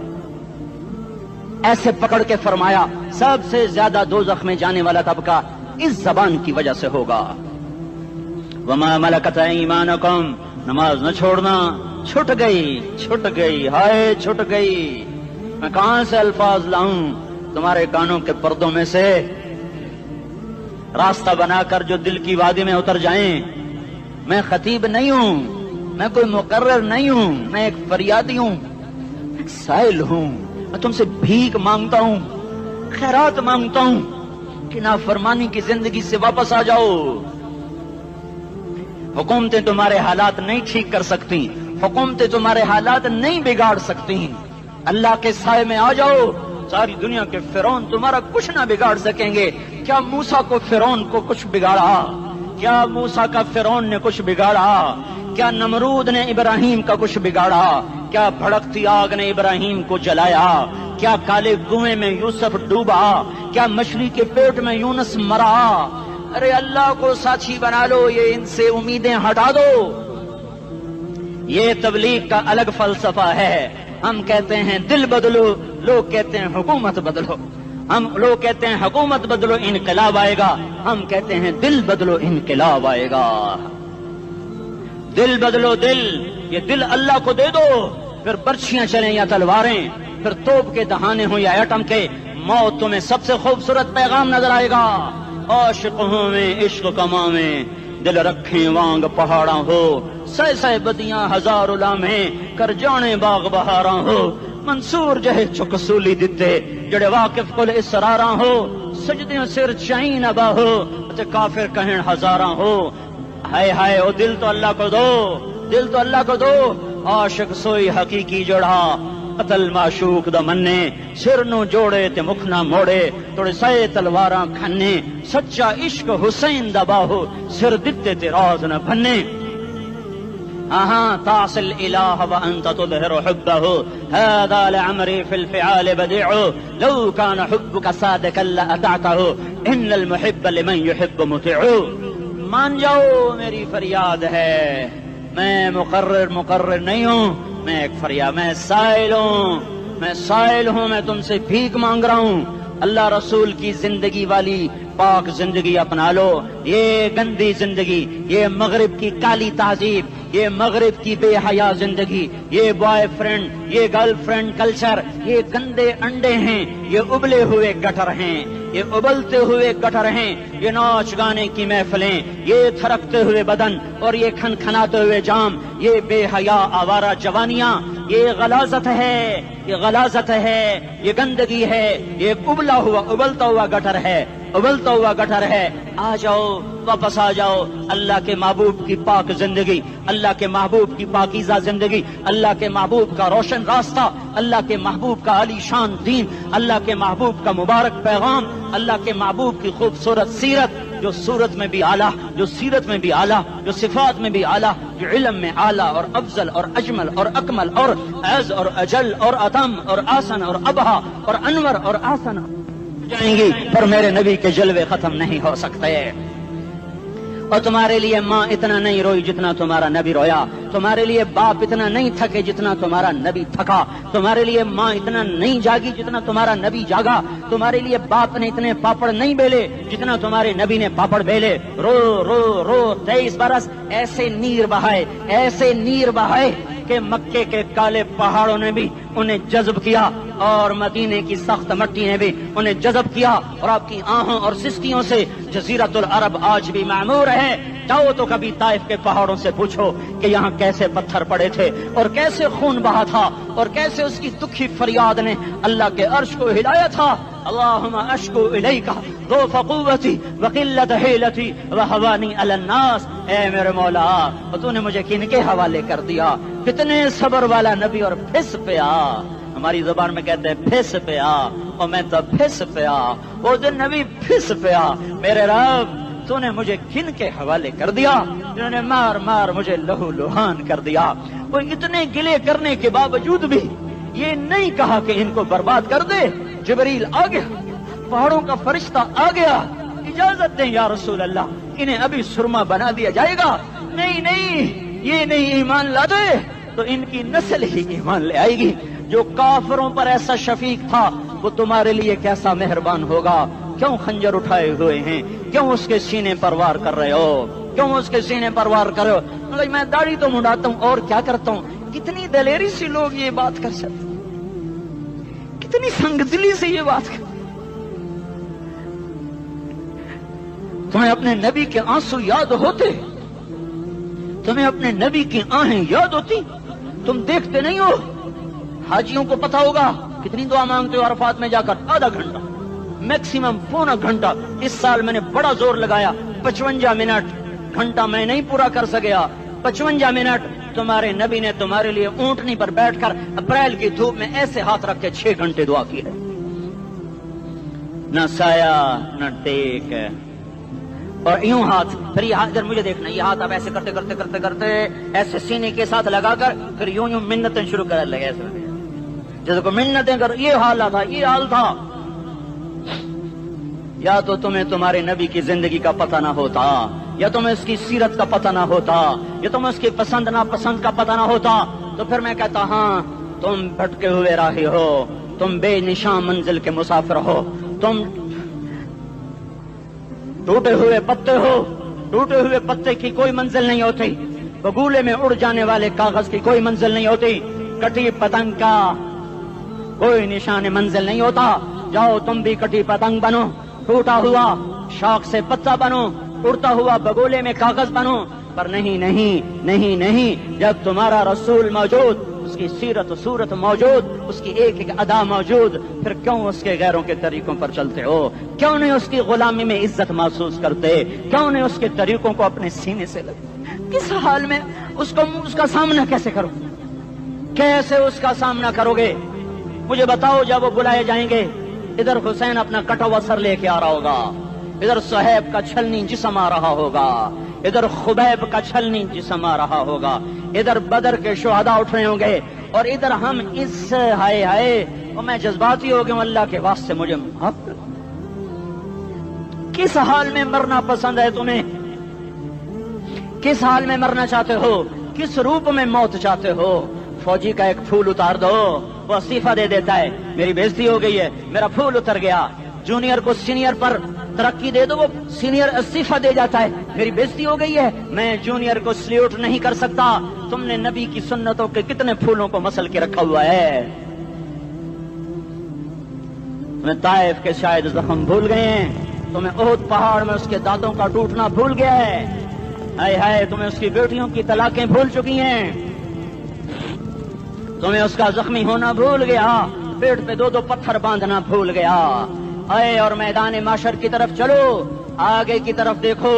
A: ایسے پکڑ کے فرمایا سب سے زیادہ دوزخ میں جانے والا طبقہ اس زبان کی وجہ سے ہوگا. وما ملکت ایمانکم, نماز نہ چھوڑنا. چھٹ گئی ہائے چھٹ گئی. میں کہاں سے الفاظ لاؤں تمہارے کانوں کے پردوں میں سے, راستہ بنا کر جو دل کی وادی میں اتر جائیں. میں خطیب نہیں ہوں, میں کوئی مقرر نہیں ہوں, میں ایک فریادی ہوں, ایک سائل ہوں. میں تم سے بھیک مانگتا ہوں, خیرات مانگتا ہوں کہ نافرمانی کی زندگی سے واپس آ جاؤ. حکومتیں تمہارے حالات نہیں ٹھیک کر سکتی, حکومتیں تمہارے حالات نہیں بگاڑ سکتی. اللہ کے سائے میں آ جاؤ, ساری دنیا کے فرعون تمہارا کچھ نہ بگاڑ سکیں گے. کیا موسیٰ کو فرعون کو کچھ بگاڑا؟ کیا موسیٰ کا فرعون نے کچھ بگاڑا؟ کیا نمرود نے ابراہیم کا کچھ بگاڑا؟ کیا بھڑکتی آگ نے ابراہیم کو جلایا؟ کیا کالے کنویں میں یوسف ڈوبا؟ کیا مچھلی کے پیٹ میں یونس مرا؟ ارے اللہ کو ساتھی بنا لو، یہ ان سے امیدیں ہٹا دو۔ یہ تبلیغ کا الگ فلسفہ ہے۔ ہم کہتے ہیں دل بدلو، لوگ کہتے ہیں حکومت بدلو۔ لوگ کہتے ہیں حکومت بدلو انقلاب آئے گا، ہم کہتے ہیں دل بدلو انقلاب آئے گا۔ دل بدلو، دل، یہ دل اللہ کو دے دو، پھر برچیاں چلیں یا تلواریں، پھر توپ کے دہانے ہوں یا ایٹم کے، موت تمہیں سب سے خوبصورت پیغام نظر آئے گا۔ عاشق ہوں میں عشق کما میں، دل رکھیں وانگ پہاڑاں ہو، سہ سہ بدیاں ہزار لامیں، کر جانے باغ بہاراں ہو، منصور جہے چک سولی دتے، جڑے واقف کل اسراراں ہو، سجدیاں سر چائیں ابا ہو، کافر کہیں ہزاراں ہو۔ ہائے ہائے او دل تو اللہ کو دو، دل تو اللہ کو دو۔ عاشق سوئی حقیقی جڑا، قتل معشوق دا مننے، سر نو جوڑے تے مکھ نہ موڑے، توڑے سائے تلواراں کھنے، سچا عشق حسین دا باہو، سر دتے تے راز نہ بھنے۔ تعصي الإله وأنت تظهر حبه، هذا لعمري في الفعال بديع، لو كان حبك صادقا لأطعته، إن المحب لمن يحب مطيع۔ مان جاؤ میری فریاد ہے، میں مقرر نہیں ہوں، میں ایک فریاد، میں سائل ہوں، میں تم سے بھیک مانگ رہا ہوں۔ اللہ رسول کی زندگی والی پاک زندگی اپنا لو۔ یہ گندی زندگی، یہ مغرب کی کالی تہذیب، یہ مغرب کی بے حیا زندگی، یہ بوائے فرینڈ، یہ گرل فرینڈ کلچر، یہ گندے انڈے ہیں، یہ ابلے ہوئے گٹر ہیں، یہ ابلتے ہوئے گٹر ہیں، یہ ناچ گانے کی محفلیں، یہ تھرکتے ہوئے بدن اور یہ کھنکھناتے ہوئے جام، یہ بے حیا آوارہ جوانیاں، یہ غلاظت ہے، یہ غلاظت ہے، یہ گندگی ہے، یہ ابلتا ہوا گٹر ہے، ابلتا ہوا گٹر ہے۔ آ جاؤ، واپس آ جاؤ اللہ کے محبوب کی پاک زندگی، اللہ کے محبوب کی پاکیزہ زندگی، اللہ کے محبوب کا روشن راستہ، اللہ کے محبوب کا علی شان دین، اللہ کے محبوب کا مبارک پیغام، اللہ کے محبوب کی خوبصورت سیرت، جو صورت میں بھی اعلیٰ، جو سیرت میں بھی اعلیٰ، جو صفات میں بھی اعلیٰ، جو علم میں اعلیٰ اور افضل اور اجمل اور اکمل اور اعز اور اجل اور اتم اور آسن اور ابہا اور انور اور آسن جائیں گی، پر میرے نبی کے جلوے ختم نہیں ہو سکتے۔ اور تمہارے لیے ماں اتنا نہیں روئی جتنا تمہارا نبی رویا، تمہارے لیے باپ اتنا نہیں تھکے جتنا تمہارا نبی تھکا، تمہارے لیے ماں اتنا نہیں جاگی جتنا تمہارا نبی جاگا، تمہارے لیے باپ نے اتنے پاپڑ نہیں بیلے جتنا تمہارے نبی نے پاپڑ بیلے۔ رو رو رو 23 برس ایسے نیر بہائے کہ مکے کے کالے پہاڑوں نے بھی انہیں جذب کیا اور مدینے کی سخت مٹی نے بھی انہیں جذب کیا، اور آپ کی آہوں اور سستیوں سے جزیرت العرب آج بھی معمور ہے۔ جاؤ تو کبھی طائف کے پہاڑوں سے پوچھو کہ یہاں کیسے پتھر پڑے تھے اور کیسے خون بہا تھا اور کیسے اس کی دکھی فریاد نے اللہ کے عرش کو ہلایا تھا۔ اللہم اشکو الیک ضعف قوتی وقلت حیلتی وہوانی علی الناس۔ اے میرے مولا، تو نے مجھے کن کے حوالے کر دیا؟ کتنے صبر والا نبی، اور پھس پیا، ہماری زبان میں کہتے ہیں پھس پیا، اور میں تو پھس پیا، وہ دن نبی پھس پیا۔ میرے رب، تو نے مجھے کن کے حوالے کر دیا جنہوں نے مار مار مجھے لہو لہان کر دیا؟ وہ اتنے گلے کرنے کے باوجود بھی یہ نہیں کہا کہ ان کو برباد کر دے۔ جبریل آ گیا، پہاڑوں کا فرشتہ آ گیا، اجازت دیں یا رسول اللہ، انہیں ابھی سرما بنا دیا جائے گا۔ نہیں، یہ نہیں ایمان لا دے تو ان کی نسل ہی ایمان لے آئے گی۔ جو کافروں پر ایسا شفیق تھا وہ تمہارے لیے کیسا مہربان ہوگا۔ کیوں خنجر اٹھائے ہوئے ہیں؟ کیوں اس کے سینے پر وار کر رہے ہو؟ کیوں اس کے سینے پر وار کر رہے ہو؟ میں داڑھی تو منڈاتا ہوں اور کیا کرتا ہوں۔ کتنی دلیری سے لوگ یہ بات کر سکتے، کتنی سنگ دلی سے یہ بات کر۔ تمہیں اپنے نبی کے آنسو یاد ہوتے؟ تمہیں اپنے نبی کی آہیں یاد ہوتی؟ تم دیکھتے نہیں ہو؟ حاجیوں کو پتا ہوگا کتنی دعا مانگتے ہو عرفات میں جا کر؟ آدھا گھنٹہ، میکسیمم پونا گھنٹہ۔ اس سال میں نے بڑا زور لگایا، 55 منٹ، گھنٹہ میں نہیں پورا کر سکیا، 55 منٹ تمہارے نبی نے تمہارے لیے اونٹنی پر بیٹھ کر اپریل کی دھوپ میں ایسے ہاتھ رکھ کے 6 گھنٹے دعا کی ہے۔ نہ سایہ نہ ٹیک، اور یوں ہاتھ، پھر یہ ہاتھ ادھر مجھے دیکھنا، یہ ہاتھ اب ایسے کرتے کرتے کرتے کرتے ایسے سینے کے ساتھ لگا کر پھر یوں یوں منتیں شروع کر لگے، ایسے جیسے کو منتیں کر، یہ حال تھا، یہ حال تھا۔ یا تو تمہیں تمہارے نبی کی زندگی کا پتہ نہ ہوتا، یا تمہیں اس کی سیرت کا پتہ نہ ہوتا، یا تمہیں اس کی پسند ناپسند کا پتہ نہ ہوتا، تو پھر میں کہتا ہاں تم بھٹکے ہوئے راہی ہو، تم بے نشان منزل کے مسافر ہو، تم ٹوٹے ہوئے پتے ہو، ٹوٹے ہوئے پتے کی کوئی منزل نہیں ہوتی، بگولے میں اڑ جانے والے کاغذ کی کوئی منزل نہیں ہوتی، کٹی پتنگ کا کوئی نشان منزل نہیں ہوتا۔ جاؤ تم بھی کٹی پتنگ بنو، ٹوٹا ہوا شاخ سے پتا بنو، اڑتا ہوا بگولے میں کاغذ بنو، پر نہیں نہیں نہیں نہیں، جب تمہارا رسول موجود، اس کی سیرت و صورت موجود، اس کی ایک ایک ادا موجود، پھر کیوں اس کے غیروں کے طریقوں پر چلتے ہو؟ کیوں نہیں اس کی غلامی میں عزت محسوس کرتے؟ کیوں نہیں اس کے طریقوں کو اپنے سینے سے لگتے؟ کس حال میں اس کا سامنا کیسے کرو؟ کیسے اس کا سامنا کرو گے؟ مجھے بتاؤ، جب وہ بلائے جائیں گے، ادھر حسین اپنا کٹا ہوا سر لے کے آ رہا ہوگا، ادھر صہیب کا چھلنی جسم آ رہا ہوگا، ادھر خبیب کا چھلنی جسم آ رہا ہوگا، ادھر بدر کے شہداء اٹھ رہے ہوں گے، اور ادھر ہم اس ہائے ہائے، اور میں جذباتی ہو گیا، اللہ کے واسطے مجھے معاف کر۔ کس حال میں مرنا پسند ہے تمہیں؟ کس حال میں مرنا چاہتے ہو؟ کس روپ میں موت چاہتے ہو؟ فوجی کا ایک پھول اتار دو، وہ استعفیٰ دے دیتا ہے، میری بےزتی ہو گئی ہے، میرا پھول اتر گیا۔ جونیئر کو سینئر پر ترقی دے دو، وہ سینئر استعفیٰ دے جاتا ہے، میری بےزتی ہو گئی ہے، میں جونیئر کو سلیوٹ نہیں کر سکتا۔ تم نے نبی کی سنتوں کے کتنے پھولوں کو مسل کے رکھا ہوا ہے؟ تمہیں طائف کے شاید زخم بھول گئے ہیں، تمہیں احد پہاڑ میں اس کے دانتوں کا ٹوٹنا بھول گیا ہے، ہائے ہائے تمہیں اس کی بیٹیوں کی طلاقیں بھول چکی ہیں، تمہیں اس کا زخمی ہونا بھول گیا، پیٹ پہ دو دو پتھر باندھنا بھول گیا۔ آئے اور میدان معاشر کی طرف چلو، آگے کی طرف دیکھو،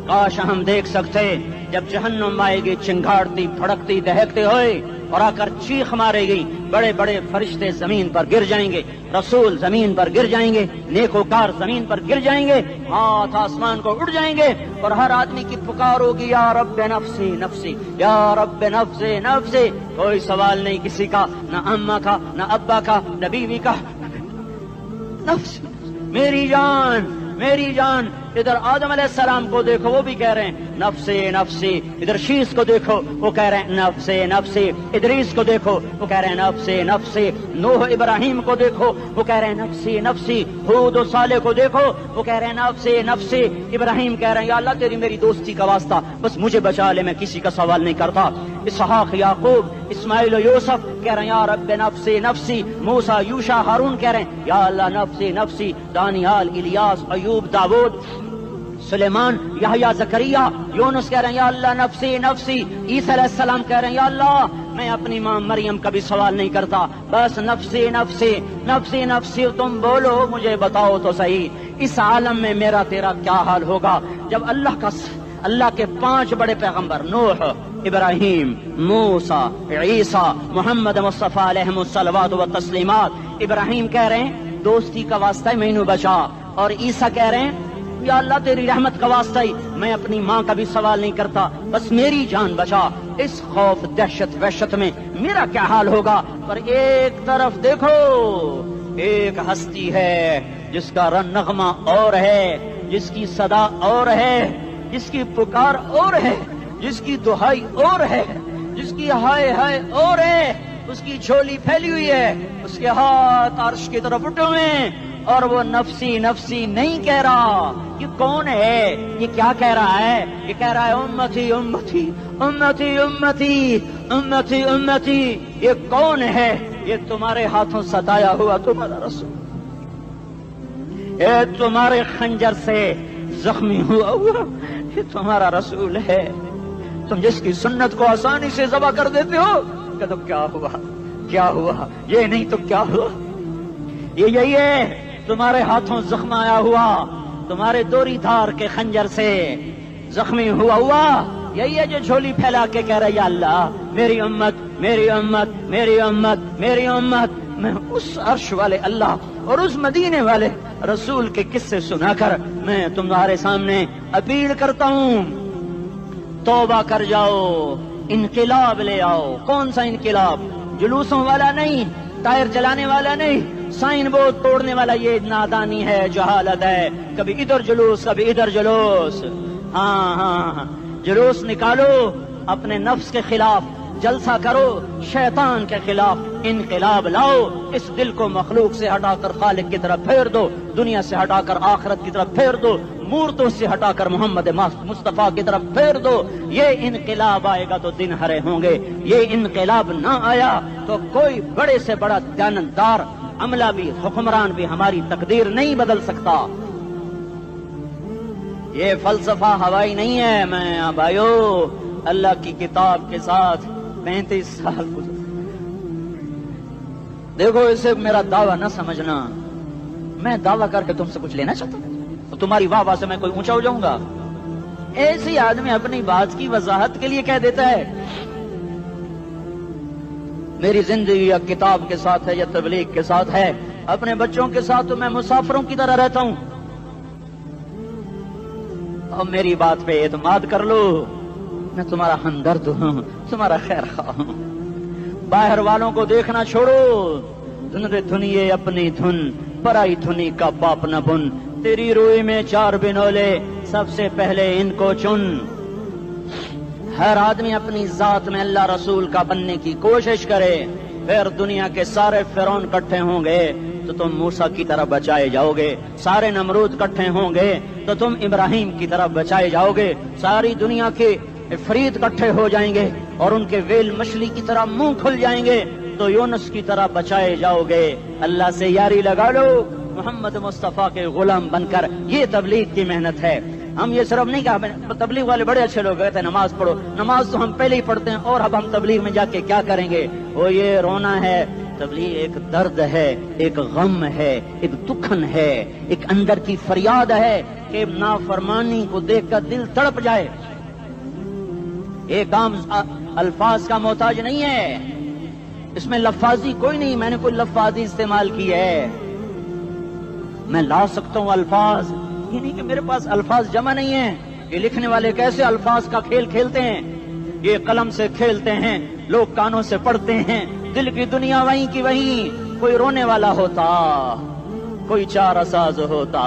A: کاش ہم دیکھ سکتے جب جہنم آئے گی چنگاڑتی بھڑکتی دہکتے ہوئے اور آ کر چیخ مارے گی، بڑے بڑے فرشتے زمین پر گر جائیں گے، رسول زمین پر گر جائیں گے، نیکوکار زمین پر گر جائیں گے، ہاتھ آسمان کو اڑ جائیں گے، اور ہر آدمی کی پکار ہوگی، یا رب نفسی نفسی، یا رب نفسی نفسی۔ کوئی سوال نہیں کسی کا، نہ اماں کا، نہ ابا کا، نہ بیوی کا، نفس میری جان میری جان۔ ادھر آدم علیہ السلام کو دیکھو، وہ بھی کہہ رہے ہیں نفسی نفسی، ادھر شیس کو دیکھو، وہ کہہ رہے ہیں نفسی نفسی، ادریس کو دیکھو، وہ کہہ رہے ہیں نفسی نفسی، نوح ابراہیم کو دیکھو، وہ کہہ رہے ہیں نفسی نفسی، ہود و صالح کو دیکھو، وہ کہہ رہے ہیں نفسی نفسی۔ ابراہیم کہہ رہے ہیں یا اللہ تیری میری دوستی کا واسطہ، بس مجھے بچا لے، میں کسی کا سوال نہیں کرتا۔ اسحاق یعقوب اسماعیل و یوسف کہہ رہے ہیں یا رب نفسی نفسی۔ موسیٰ یوشع ہارون کہہ رہے ہیں یا اللہ نفسی نفسی۔ دانیال الیاس ایوب داود سلیمان یحییٰ زکریا یونس کہہ رہے ہیں یا اللہ نفسی نفسی۔ عیسیٰ علیہ السلام کہہ رہے ہیں یا اللہ میں اپنی ماں مریم کا بھی سوال نہیں کرتا، بس نفسی نفسی نفسی نفسی۔ تم بولو مجھے بتاؤ تو صحیح، اس عالم میں میرا تیرا کیا حال ہوگا جب اللہ کے 5 بڑے پیغمبر نوح، ابراہیم، موسیٰ، عیسیٰ، محمد مصطفیٰ علیہ الصلوات و تسلیمات۔ ابراہیم کہہ رہے ہیں دوستی کا واسطہ ہے مینوں بچا، اور عیسیٰ کہہ رہے ہیں یا اللہ تیری رحمت کا واسطہ ہی میں اپنی ماں کا بھی سوال نہیں کرتا، بس میری جان بچا۔ اس خوف دہشت وحشت میں میرا کیا حال ہوگا؟ پر ایک طرف دیکھو، ایک ہستی ہے جس کا نغمہ اور ہے، جس کی صدا اور ہے، جس کی پکار اور ہے، جس کی دہائی اور ہے، جس کی ہائے ہائے اور ہے، اس کی جھولی پھیلی ہوئی ہے، اس کے ہاتھ عرش کی طرف اٹھے ہوئے ہیں، اور وہ نفسی نفسی نہیں کہہ رہا۔ یہ کون ہے؟ یہ کیا کہہ رہا ہے؟ یہ کہہ رہا ہے امتی امتی امتی امتی امتی امتی۔ یہ کون ہے؟ یہ تمہارے ہاتھوں ستایا ہوا تمہارا رسول، یہ تمہارے خنجر سے زخمی ہوا یہ تمہارا رسول ہے۔ تم جس کی سنت کو آسانی سے ذبح کر دیتے ہو، کہ تو کیا ہوا کیا ہوا، یہ نہیں تو کیا ہوا؟ یہ یہی ہے تمہارے ہاتھوں زخم آیا ہوا، تمہارے دوری دھار کے خنجر سے زخمی ہوا، یہی ہے جو جھولی پھیلا کے کہہ رہا ہے یا اللہ میری امت میری امت میری امت میری امت۔ میں اس عرش والے اللہ اور اس مدینے والے رسول کے قصے سنا کر میں تمہارے سامنے اپیل کرتا ہوں، توبہ کر جاؤ، انقلاب لے آؤ۔ کون سا انقلاب؟ جلوسوں والا نہیں، ٹائر چلانے والا نہیں، سائن بورڈ توڑنے والا، یہ نادانی ہے، جہالت ہے۔ کبھی ادھر جلوس، کبھی ادھر جلوس۔ ہاں جلوس نکالو اپنے نفس کے خلاف، جلسہ کرو شیطان کے خلاف، انقلاب لاؤ۔ اس دل کو مخلوق سے ہٹا کر خالق کی طرف پھیر دو، دنیا سے ہٹا کر آخرت کی طرف پھیر دو، مورتوں سے ہٹا کر محمد مصطفیٰ کی طرف پھیر دو۔ یہ انقلاب آئے گا تو دن ہرے ہوں گے، یہ انقلاب نہ آیا تو کوئی بڑے سے بڑا دیانتدار عملہ بھی، حکمران بھی ہماری تقدیر نہیں بدل سکتا۔ یہ فلسفہ ہوائی نہیں ہے۔ میں بھائیو اللہ کی کتاب کے ساتھ 35 سال گزر، دیکھو اسے میرا دعویٰ نہ سمجھنا، میں دعویٰ کر کے تم سے کچھ لینا چاہتا ہوں تو تمہاری واہ واہ سے میں کوئی اونچا ہو جاؤں گا؟ ایسے آدمی اپنی بات کی وضاحت کے لیے کہہ دیتا ہے میری زندگی یا کتاب کے ساتھ ہے یا تبلیغ کے ساتھ ہے، اپنے بچوں کے ساتھ تو میں مسافروں کی طرح رہتا ہوں، اب میری بات پہ اعتماد کر لو، میں تمہارا ہمدرد ہوں، تمہارا خیر خواہ ہوں۔ باہر والوں کو دیکھنا چھوڑو، دھن رے دھنیے اپنی دھن، پرائی دھنی کا باپ نہ بن، تیری روئی میں 4 بنولے، سب سے پہلے ان کو چن۔ ہر آدمی اپنی ذات میں اللہ رسول کا بننے کی کوشش کرے، پھر دنیا کے سارے فرعون اکٹھے ہوں گے تو تم موسیٰ کی طرح بچائے جاؤ گے، سارے نمرود اکٹھے ہوں گے تو تم ابراہیم کی طرح بچائے جاؤ گے، ساری دنیا کے فرید اکٹھے ہو جائیں گے اور ان کے ویل مچھلی کی طرح منہ کھل جائیں گے تو یونس کی طرح بچائے جاؤ گے۔ اللہ سے یاری لگا لو، محمد مصطفیٰ کے غلام بن کر، یہ تبلیغ کی محنت ہے۔ ہم یہ صرف نہیں کہا تبلیغ والے بڑے اچھے لوگ کہتے ہیں نماز پڑھو، نماز تو ہم پہلے ہی پڑھتے ہیں اور اب ہم تبلیغ میں جا کے کیا کریں گے؟ وہ یہ رونا ہے، تبلیغ ایک درد ہے، ایک غم ہے، ایک دکھن ہے، ایک اندر کی فریاد ہے کہ نافرمانی کو دیکھ کر دل تڑپ جائے۔ ایک عام الفاظ کا محتاج نہیں ہے، اس میں لفاظی کوئی نہیں، میں نے کوئی لفاظی استعمال کی ہے، میں لا سکتا ہوں الفاظ، یہ نہیں کہ میرے پاس الفاظ جمع نہیں ہیں۔ یہ لکھنے والے کیسے الفاظ کا کھیل کھیلتے ہیں، یہ قلم سے کھیلتے ہیں، لوگ کانوں سے پڑھتے ہیں، دل کی دنیا وہیں کی وہیں، کوئی رونے والا ہوتا، کوئی چارہ ساز ہوتا،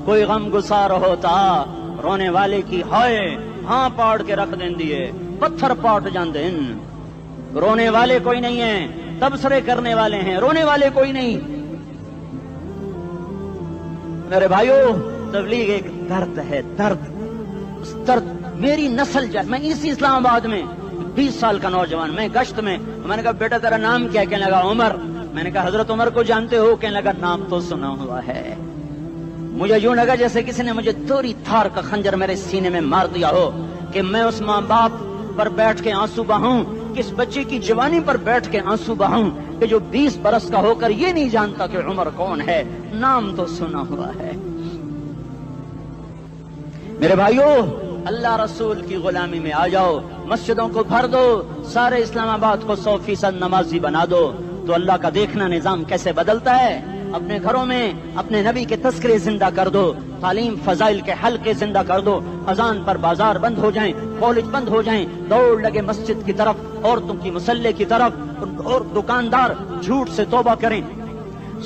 A: کوئی غم گسار ہوتا، رونے والے کی ہائے ہاں پاڑ کے رکھ دیں دیے، پتھر پاٹ جان دیں۔ رونے والے کوئی نہیں ہیں، تبصرے کرنے والے ہیں، رونے والے کوئی نہیں۔ میرے بھائیو تبلیغ ایک درد ہے، درد، اس درد میری نسل جائے۔ میں اسی اسلام آباد میں 20 سال کا نوجوان، میں گشت میں نے کہا بیٹا تیرا نام کیا؟ کہنے لگا عمر۔ میں نے کہا حضرت عمر کو جانتے ہو؟ کہنے لگا نام تو سنا ہوا ہے۔ مجھے یوں لگا جیسے کسی نے مجھے توری تھار کا خنجر میرے سینے میں مار دیا ہو کہ میں اس ماں باپ پر بیٹھ کے آنسو بہاؤں، کس بچے کی جوانی پر بیٹھ کے آنسو بہاؤں کہ جو 20 برس کا ہو کر یہ نہیں جانتا کہ عمر کون ہے، نام تو سنا ہوا ہے۔ میرے بھائیو اللہ رسول کی غلامی میں آ جاؤ، مسجدوں کو بھر دو، سارے اسلام آباد کو 100% نمازی بنا دو تو اللہ کا دیکھنا نظام کیسے بدلتا ہے۔ اپنے گھروں میں اپنے نبی کے تذکرے زندہ کر دو، تعلیم فضائل کے حلقے زندہ کر دو، اذان پر بازار بند ہو جائیں، کالج بند ہو جائیں، دوڑ لگے مسجد کی طرف، عورتوں کی مصلے کی طرف، اور دکاندار جھوٹ سے توبہ کریں،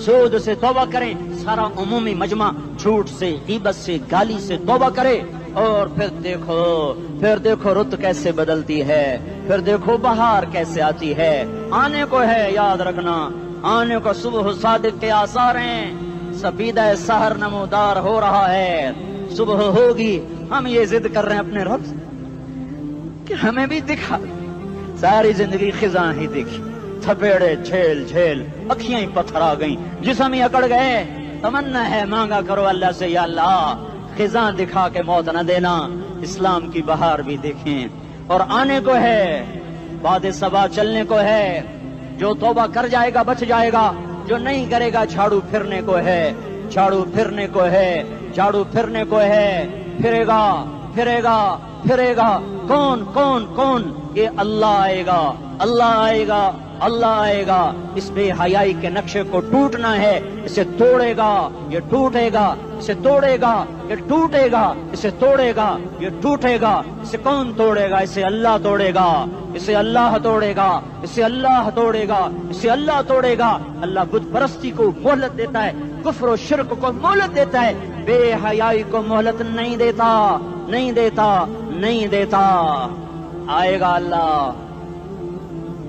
A: سود سے توبہ کریں، سارا عمومی مجمع جھوٹ سے، غیبت سے، گالی سے توبہ کرے، اور پھر دیکھو رت کیسے بدلتی ہے، پھر دیکھو بہار کیسے آتی ہے۔ آنے کو ہے، یاد رکھنا، آنے کو صبح صادق کے آثار ہیں، سپیدہ سحر نمودار ہو رہا ہے، صبح ہوگی۔ ہم یہ ضد کر رہے ہیں اپنے رب سے کہ ہمیں بھی دکھا، ساری زندگی خزاں ہی دیکھی، تھپیڑے جھیل جھیل، اکھیاں ہی پتھر آ گئیں، جسم ہی اکڑ گئے۔ تمنا ہے مانگا کرو اللہ سے، یا اللہ خزاں دکھا کے موت نہ دینا، اسلام کی بہار بھی دیکھیں۔ اور آنے کو ہے، باد صبا چلنے کو ہے، جو توبہ کر جائے گا بچ جائے گا، جو نہیں کرے گا جھاڑو پھرنے کو ہے، جھاڑو پھرنے کو ہے، جھاڑو پھرنے کو ہے، پھرے گا پھرے گا پھرے گا۔ کون کون کون؟ یہ اللہ آئے گا، اللہ آئے گا، اللہ آئے گا، اس بے حیائی کے نقشے کو ٹوٹنا ہے، اسے توڑے گا، یہ ٹوٹے گا، اسے توڑے گا، یہ ٹوٹے گا، اسے توڑے گا، یہ ٹوٹے گا۔ اسے کون توڑے گا؟ اسے اللہ توڑے گا، اسے اللہ توڑے گا، اسے اللہ توڑے گا، اسے اللہ توڑے گا۔ اللہ بت پرستی کو مہلت دیتا ہے، کفر و شرک کو مہلت دیتا ہے، بے حیائی کو مہلت نہیں دیتا، نہیں دیتا، نہیں دیتا۔ آئے گا اللہ۔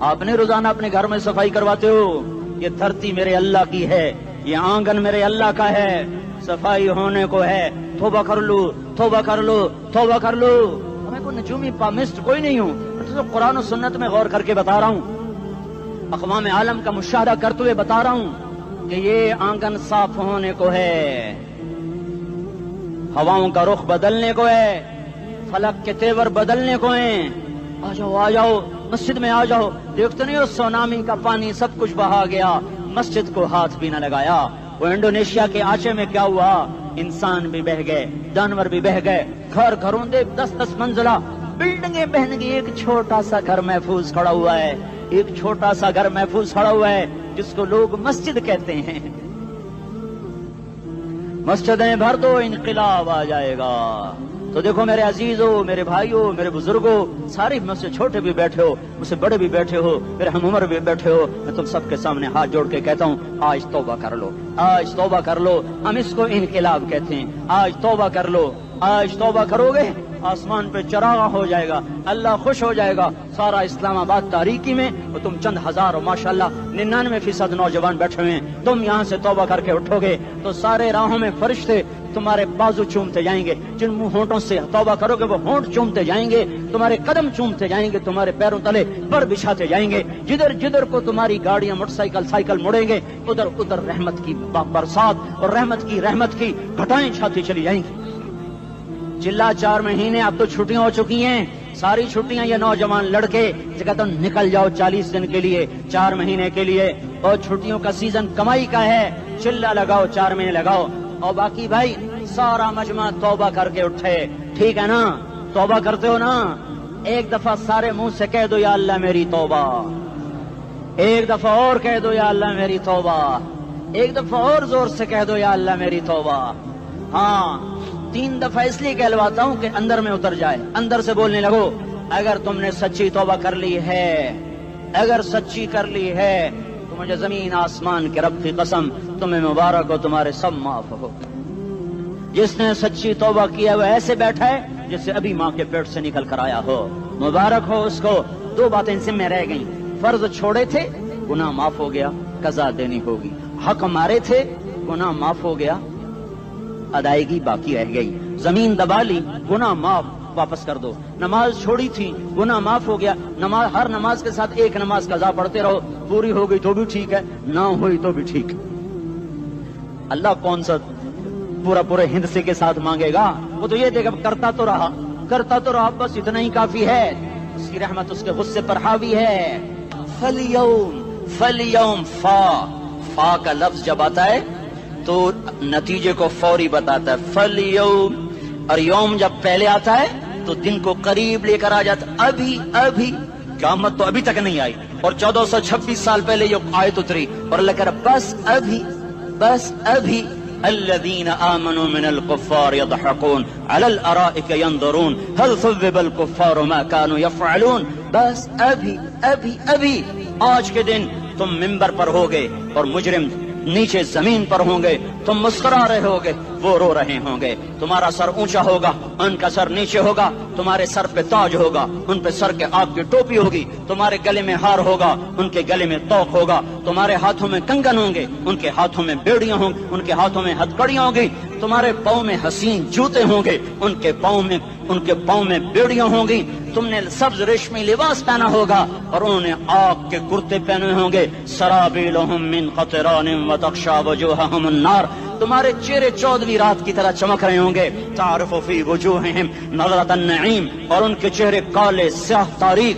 A: آپ نے روزانہ اپنے گھر میں صفائی کرواتے ہو، یہ دھرتی میرے اللہ کی ہے، یہ آنگن میرے اللہ کا ہے، صفائی ہونے کو ہے، توبہ کر لو، توبہ کر لو، توبہ کر لو۔ میں کوئی نجومی پامسٹ کوئی نہیں ہوں، میں تو قرآن و سنت میں غور کر کے بتا رہا ہوں، اقوام عالم کا مشاہدہ کرتے ہوئے بتا رہا ہوں کہ یہ آنگن صاف ہونے کو ہے، ہواؤں کا رخ بدلنے کو ہے، فلک کے تیور بدلنے کو ہیں۔ آ جاؤ، آ جاؤ، مسجد میں آ جاؤ۔ دیکھتے نہیں ہو سونامی کا پانی سب کچھ بہا گیا، مسجد کو ہاتھ بھی نہ لگایا۔ وہ انڈونیشیا کے آچے میں کیا ہوا؟ انسان بھی بہ گئے، جانور بھی بہ گئے، گھر گھروں دے 10-10 منزلہ بلڈنگیں بہن گئی، ایک چھوٹا سا گھر محفوظ کھڑا ہوا ہے، ایک چھوٹا سا گھر محفوظ کھڑا ہوا ہے جس کو لوگ مسجد کہتے ہیں۔ مسجدیں بھر دو، انقلاب آ جائے گا۔ تو دیکھو میرے عزیزو، میرے بھائیو، میرے بزرگوں، سارے مجھ سے چھوٹے بھی بیٹھے ہو، مجھ سے بڑے بھی بیٹھے ہو، میرے ہم عمر بھی بیٹھے ہو، میں تم سب کے سامنے ہاتھ جوڑ کے کہتا ہوں آج توبہ کر لو، آج توبہ کر لو۔ ہم اس کو انقلاب کہتے ہیں۔ آج توبہ کر لو، آج توبہ کرو گے، آسمان پہ چراغ ہو جائے گا، اللہ خوش ہو جائے گا۔ سارا اسلام آباد تاریکی میں اور تم چند ہزار، ماشاءاللہ 99% نوجوان بیٹھے ہوئے ہیں، تم یہاں سے توبہ کر کے اٹھو گے تو سارے راہوں میں فرشتے تمہارے بازو چومتے جائیں گے، جن منہ ہونٹوں سے توبہ کرو گے وہ ہونٹ چومتے جائیں گے، تمہارے قدم چومتے جائیں گے، تمہارے پیروں تلے پر بچھاتے جائیں گے، جدھر جدھر کو تمہاری گاڑیاں موٹر سائیکل سائیکل مڑیں گے ادھر ادھر رحمت کی برسات اور رحمت کی گھٹائیں چھاتی چلی جائیں گی۔ چلا 4 مہینے اب تو چھٹیاں ہو چکی ہیں، ساری چھٹیاں یہ نوجوان لڑکے جگہ تو نکل جاؤ 40 دن کے لیے، 4 مہینے کے لیے، اور چھٹیوں کا سیزن کمائی کا ہے، چلا لگاؤ، 4 مہینے لگاؤ، اور باقی بھائی سارا مجمع توبہ کر کے اٹھے، ٹھیک ہے نا؟ توبہ کرتے ہو نا؟ ایک دفعہ سارے منہ سے کہہ دو یا اللہ میری توبہ، ایک دفعہ اور کہہ دو یا اللہ میری توبہ، ایک دفعہ اور زور سے کہہ دو یا اللہ میری توبہ۔ ہاں 3 دفعہ اس لیے کہلواتا ہوں کہ اندر میں اتر جائے، اندر سے بولنے لگو۔ اگر تم نے سچی توبہ کر لی ہے، اگر سچی کر لی ہے تو مجھے زمین آسمان کے رب کی قسم تمہیں مبارک ہو، تمہارے سب معاف ہو۔ جس نے سچی توبہ کیا وہ ایسے بیٹھا ہے جس سے ابھی ماں کے پیٹ سے نکل کر آیا ہو، مبارک ہو اس کو۔ 2 باتیں ذمہ رہ گئیں، فرض چھوڑے تھے، گناہ معاف ہو گیا، قضا دینی ہوگی، حق مارے تھے، گناہ معاف ہو گیا، ادائیگی باقی رہ گئی، زمین دبا لی، گناہ معاف، واپس کر دو، نماز چھوڑی تھی، گناہ معاف ہو گیا، نماز ہر نماز کے ساتھ ایک نماز قضا پڑھتے رہو، پوری ہو گئی تو بھی ٹھیک ہے، نہ ہوئی تو بھی ٹھیک۔ اللہ کون سا پورے ہندسے کے ساتھ مانگے گا؟ وہ تو یہ دیکھا کرتا تو رہا، بس اتنا ہی کافی ہے، اس کی رحمت اس کے غصے پر حاوی ہے۔ فَالْيَوْمِ فا کا لفظ جب آتا ہے تو نتیجے کو فوری بتاتا ہے، فَالْيَوْمِ، اور یوم جب پہلے آتا ہے تو دن کو قریب لے کر آ جاتا، ابھی قیامت تو ابھی تک نہیں آئی، اور 1426 سال پہلے یہ آیت اتری، اور اللہ کہہ رہا بس ابھی الذين آمنوا من الكفار يضحكون على الارائك ينظرون هل ثوب الكفار ما كانوا يفعلون۔ بس ابھی آج کے دن تم منبر پر ہوگے اور مجرم نیچے زمین پر ہوں گے، تم مسکرا رہے ہوگے، وہ رو رہے ہوں گے، تمہارا سر اونچا ہوگا، ان کا سر نیچے ہوگا، تمہارے سر پہ تاج ہوگا، ان پہ سر کے آگ کی ٹوپی ہوگی، تمہارے گلے میں ہار ہوگا، ان کے گلے میں توق ہوگا، تمہارے ہاتھوں میں کنگن ہوں گے، ان کے ہاتھوں میں بیڑیاں ہوں گی، ان کے ہاتھوں میں ہتکڑیاں ہوں گی، تمہارے پاؤں میں حسین جوتے ہوں گے، ان کے پاؤں میں بیڑیاں ہوں گی، تم نے سبز ریشمی لباس پہنا ہوگا اور انہوں نے آگ کے کرتے پہنے ہوں گے، سرابیلہم من قطران وتغشا وجوہہم النار، تمہارے چہرے 14ویں رات کی طرح چمک رہے ہوں گے، تعرف فی وجوہہم نظرۃ النعیم، اور ان کے چہرے کالے سیاہ تاریک،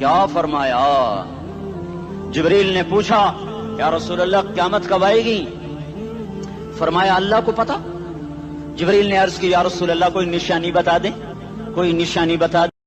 A: کیا فرمایا؟ جبریل نے پوچھا یا رسول اللہ قیامت کب آئے گی؟ فرمایا اللہ کو پتا۔ جبریل نے عرض کی یا رسول اللہ کوئی نشانی بتا دیں، کوئی نشانی بتا